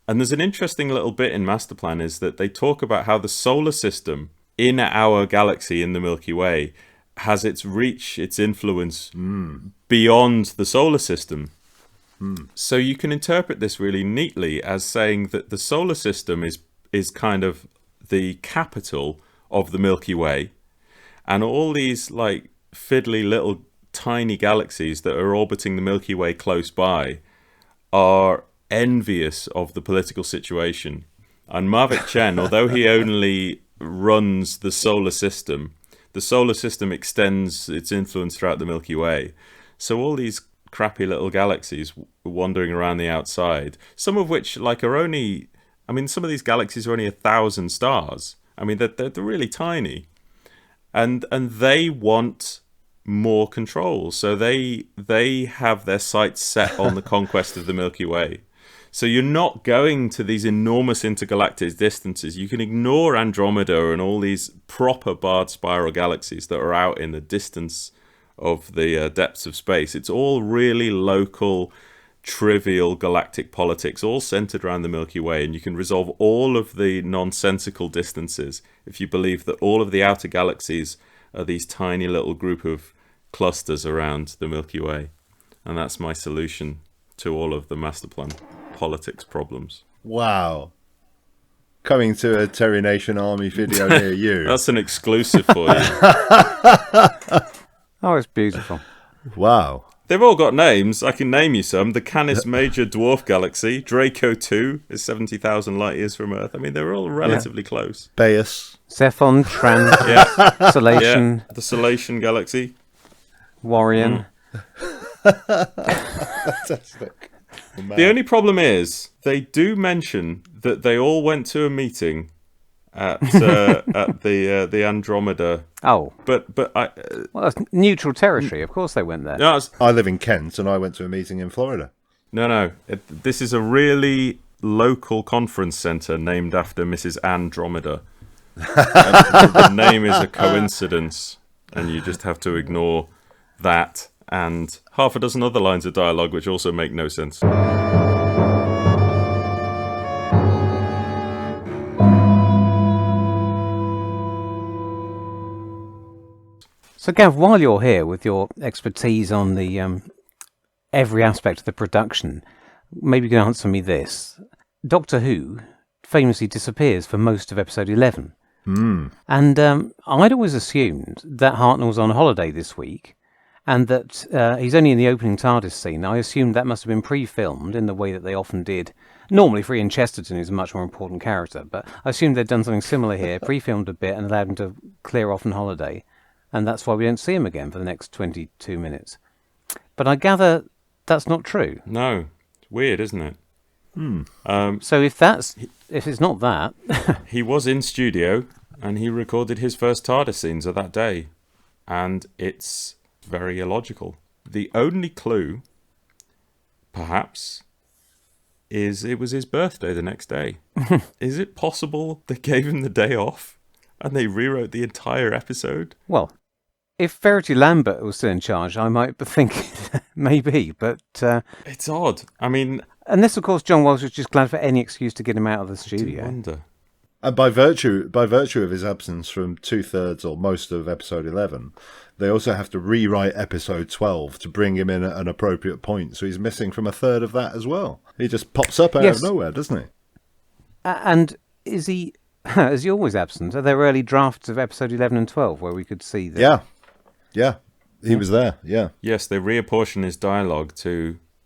And there's an interesting little bit in Master Plan is that they talk about how the solar system in our galaxy, in the Milky Way, has its reach, its influence beyond the solar system. So you can interpret this really neatly as saying that the solar system is kind of the capital of the Milky Way, and all these like fiddly little tiny galaxies that are orbiting the Milky Way close by are envious of the political situation. And Mavic Chen, although he only runs the solar system extends its influence throughout the Milky Way. So all these crappy little galaxies wandering around the outside, some of which like are only I mean, some of these galaxies are only 1,000 stars. I mean, they're really tiny. And they want more control. So they have their sights set on the conquest of the Milky Way. So you're not going to these enormous intergalactic distances. You can ignore Andromeda and all these proper barred spiral galaxies that are out in the distance of the depths of space. It's all really local, trivial galactic politics, all centered around the Milky Way. And you can resolve all of the nonsensical distances if you believe that all of the outer galaxies are these tiny little group of clusters around the Milky Way. And that's my solution to all of the Master Plan politics problems. Wow. Coming to a Terry Nation Army video near you. That's an exclusive for you. Oh, it's beautiful. Wow. They've all got names. I can name you some. The Canis Major Dwarf Galaxy, Draco 2 is 70,000 light years from Earth. I mean, they're all relatively close. Baius. Zephon, Tran, Solation, Yeah, the Solation Galaxy. Warrior. Fantastic. The only problem is they do mention that they all went to a meeting at the Andromeda. Oh, But I well, that's neutral territory. Of course they went there. no, I live in Kent and I went to a meeting in Florida. no. This is a really local conference centre named after Mrs. Andromeda. The name is a coincidence, and you just have to ignore that and half a dozen other lines of dialogue which also make no sense. So, Gav, while you're here with your expertise on the every aspect of the production, maybe you can answer me this. Doctor Who famously disappears for most of episode 11. And I'd always assumed that Hartnell was on holiday this week and that he's only in the opening TARDIS scene. I assumed that must have been pre-filmed in the way that they often did. Normally, for Ian Chesterton, who's a much more important character, but I assumed they'd done something similar here, pre-filmed a bit and allowed him to clear off on holiday. And that's why we don't see him again for the next 22 minutes. But I gather that's not true. No, it's weird, isn't it? So if it's not that, He was in studio and he recorded his first TARDIS scenes of that day, and it's very illogical. The only clue, perhaps, is it was his birthday the next day. Is it possible they gave him the day off and they rewrote the entire episode? well, if Verity Lambert was still in charge, I might be thinking maybe, but It's odd. I mean, unless of course John Welsh was just glad for any excuse to get him out of the I studio. wonder. And by virtue of his absence from 2/3 or most of episode 11, they also have to rewrite episode 12 to bring him in at an appropriate point. So he's missing from a third of that as well. He just pops up out of nowhere, doesn't he? And is he always absent? Are there early drafts of episode 11 and 12 where we could see that? Yeah. He was there, yeah. Yes, they reapportion his dialogue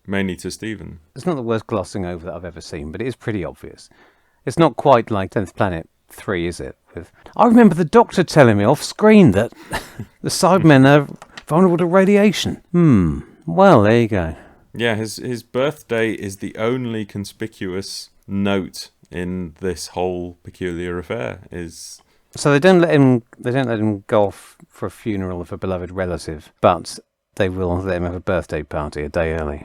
mainly to Stephen. It's not the worst glossing over that I've ever seen, but it is pretty obvious. It's not quite like 10th Planet 3, is it? I remember the Doctor telling me off screen that the Cybermen are vulnerable to radiation. Well, there you go. Yeah, his birthday is the only conspicuous note in this whole peculiar affair. So they don't let him go off for a funeral of a beloved relative, but they will let him have a birthday party a day early.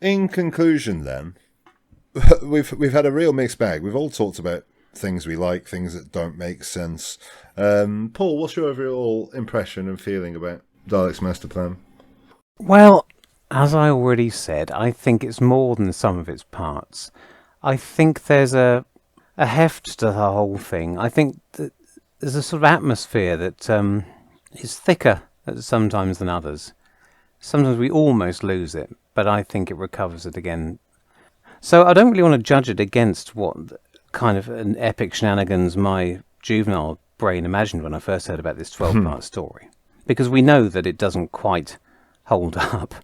In conclusion, then, we've had a real mixed bag. We've all talked about things we like, things that don't make sense. Paul, what's your overall impression and feeling about Daleks Master Plan? Well, as I already said, I think it's more than the sum of its parts. I think there's a heft to the whole thing. I think that there's a sort of atmosphere that is thicker sometimes than others. Sometimes we almost lose it, but I think it recovers it again. So I don't really want to judge it against what kind of an epic shenanigans my juvenile brain imagined when I first heard about this 12-part story. Because we know that it doesn't quite hold up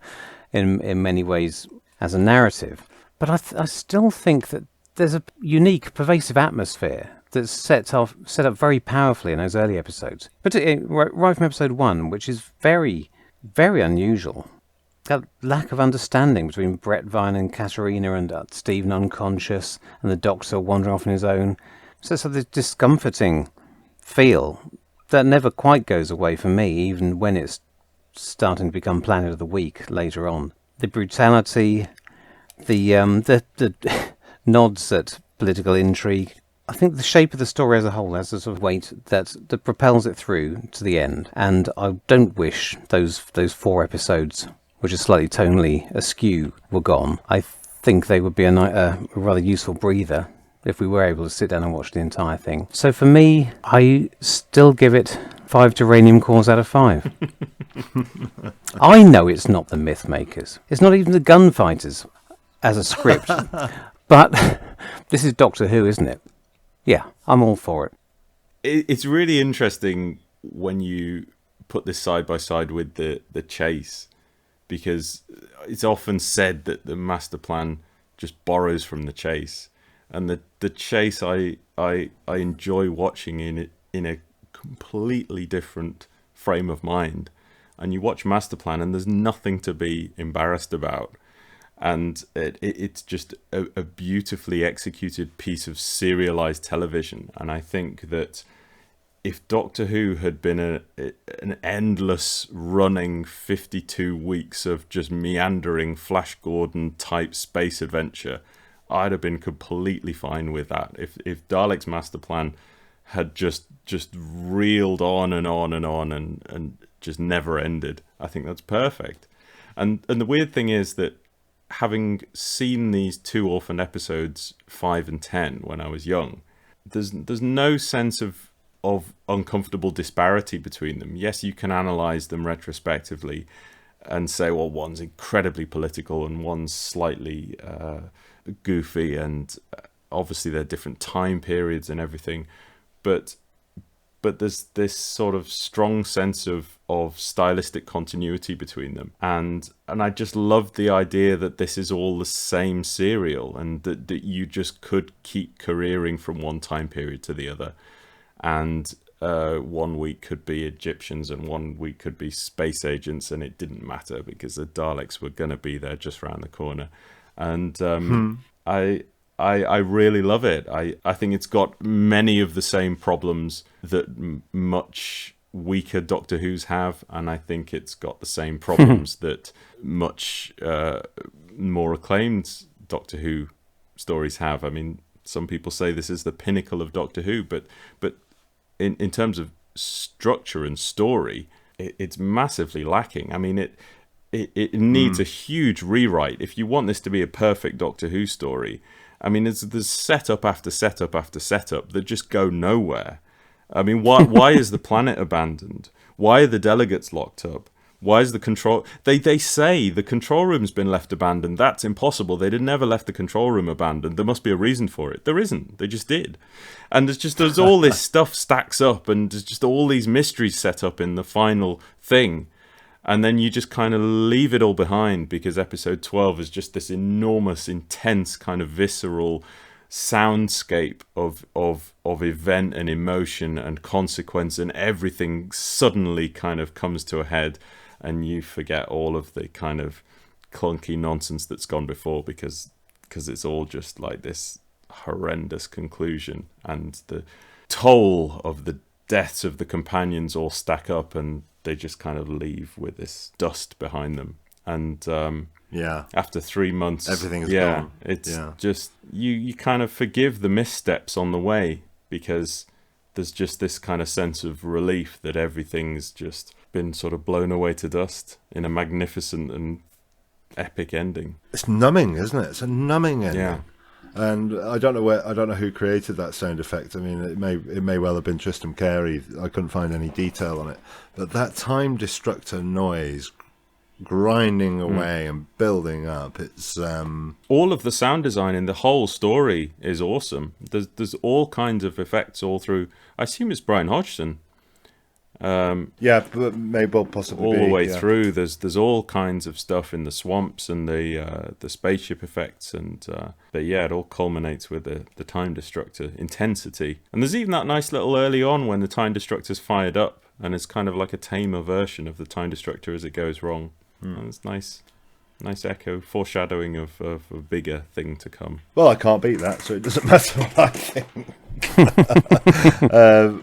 in many ways as a narrative. But I still think that there's a unique, pervasive atmosphere that's set up very powerfully in those early episodes, particularly right from episode 1, which is very, very unusual. That lack of understanding between Brett Vine and Katerina, and Stephen unconscious, and the Doctor wandering off on his own. So it's this discomforting feel that never quite goes away for me, even when it's starting to become Planet of the Week later on. The brutality, the nods at political intrigue. I think the shape of the story as a whole has a sort of weight that propels it through to the end. And I don't wish those 4 episodes, which are slightly tonally askew, were gone. I think they would be a rather useful breather if we were able to sit down and watch the entire thing. So for me, I still give it 5 geranium cores out of 5. I know it's not the Mythmakers. It's not even the Gunfighters as a script. But this is Doctor Who, isn't it? Yeah, I'm all for it. It's really interesting when you put this side by side with the chase, because it's often said that the Master Plan just borrows from the chase. And the chase I enjoy watching in a completely different frame of mind. And you watch Master Plan and there's nothing to be embarrassed about. And it's just a beautifully executed piece of serialized television. And I think that if Doctor Who had been an endless running 52 weeks of just meandering Flash Gordon type space adventure, I'd have been completely fine with that. If Daleks Master Plan had just reeled on and on and on and just never ended, I think that's perfect. And the weird thing is that having seen these 2 orphan episodes, 5 and 10, when I was young, there's no sense of uncomfortable disparity between them. Yes, you can analyze them retrospectively and say, well, one's incredibly political and one's slightly goofy, and obviously they're different time periods and everything, but there's this sort of strong sense of stylistic continuity between them, and I just love the idea that this is all the same serial, and that you just could keep careering from one time period to the other, and 1 week could be Egyptians and 1 week could be space agents, and it didn't matter because the Daleks were going to be there just round the corner. And I really love it. I think it's got many of the same problems that much weaker Doctor Who's have, and I think it's got the same problems that much more acclaimed Doctor Who stories have. I mean, some people say this is the pinnacle of Doctor Who, but in terms of structure and story, it's massively lacking. I mean, it needs a huge rewrite. If you want this to be a perfect Doctor Who story, I mean, there's setup after setup after setup that just go nowhere. I mean, why is the planet abandoned? Why are the delegates locked up? Why is the control... They say the control room's been left abandoned. That's impossible. They never left the control room abandoned. There must be a reason for it. There isn't. They just did. And there's all this stuff stacks up, and there's just all these mysteries set up in the final thing. And then you just kind of leave it all behind, because episode 12 is just this enormous, intense, kind of visceral soundscape of event and emotion and consequence, and everything suddenly kind of comes to a head, and you forget all of the kind of clunky nonsense that's gone before, because it's all just like this horrendous conclusion, and the toll of the deaths of the companions all stack up, and they just kind of leave with this dust behind them. And after 3 months, everything is gone. It's just you kind of forgive the missteps on the way, because there's just this kind of sense of relief that everything's just been sort of blown away to dust in a magnificent and epic ending. It's numbing, isn't it? It's a numbing ending. Yeah. And I don't know who created that sound effect. I mean, it may well have been Tristram Carey. I couldn't find any detail on it, but that time destructor noise grinding away and building up. It's all of the sound design in the whole story is awesome. There's all kinds of effects all through. I assume it's Brian Hodgson, Yeah, but may well possibly all be, the way yeah. through. There's all kinds of stuff in the swamps and the spaceship effects, and but yeah, it all culminates with the Time Destructor intensity. And there's even that nice little early on when the Time Destructor's fired up, and it's kind of like a tamer version of the Time Destructor as it goes wrong. And it's nice echo, foreshadowing of a bigger thing to come. Well, I can't beat that, so it doesn't matter what I think.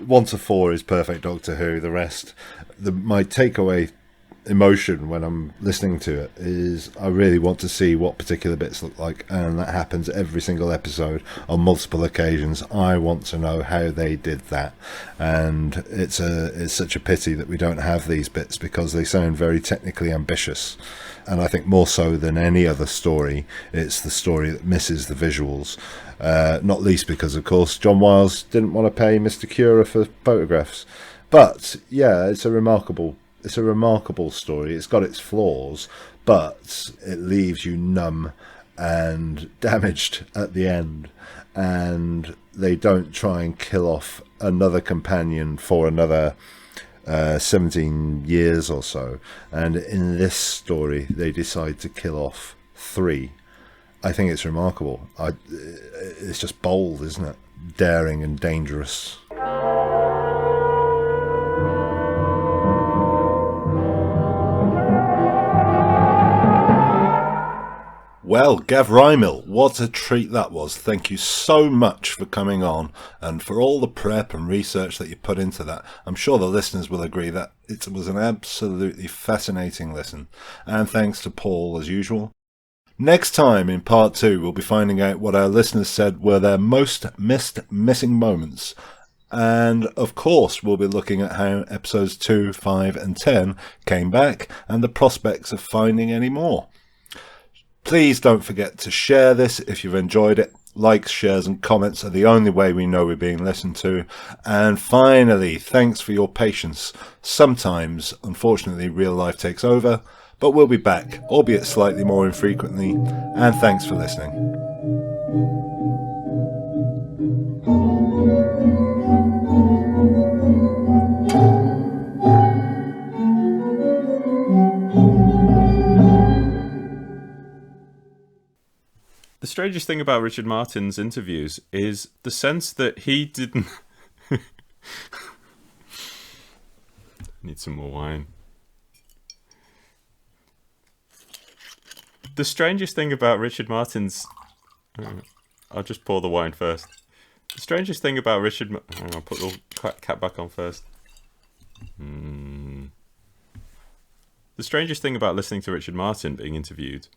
1 to 4 is perfect Doctor Who. The rest, my takeaway emotion when I'm listening to it is I really want to see what particular bits look like, and that happens every single episode on multiple occasions. I want to know how they did that, and it's such a pity that we don't have these bits, because they sound very technically ambitious, and I think more so than any other story, it's the story that misses the visuals, not least because of course John Wiles didn't want to pay Mr. Cura for photographs. But yeah, it's a remarkable story. It's got its flaws, but it leaves you numb and damaged at the end. And they don't try and kill off another companion for another 17 years or so. And in this story, they decide to kill off 3. I think it's remarkable. It's just bold, isn't it? Daring and dangerous. Well, Gav Rymill, what a treat that was. Thank you so much for coming on and for all the prep and research that you put into that. I'm sure the listeners will agree that it was an absolutely fascinating listen. And thanks to Paul as usual. Next time in part 2, we'll be finding out what our listeners said were their most missing moments. And of course, we'll be looking at how episodes 2, 5 and 10 came back and the prospects of finding any more. Please don't forget to share this if you've enjoyed it. Likes, shares and comments are the only way we know we're being listened to. And finally, thanks for your patience. Sometimes, unfortunately, real life takes over, but we'll be back, albeit slightly more infrequently. And thanks for listening. The strangest thing about Richard Martin's interviews is the sense that he didn't... Need some more wine. The strangest thing about Richard Martin's... I'll just pour the wine first. The strangest thing about Richard... I'll put the cap back on first. The strangest thing about listening to Richard Martin being interviewed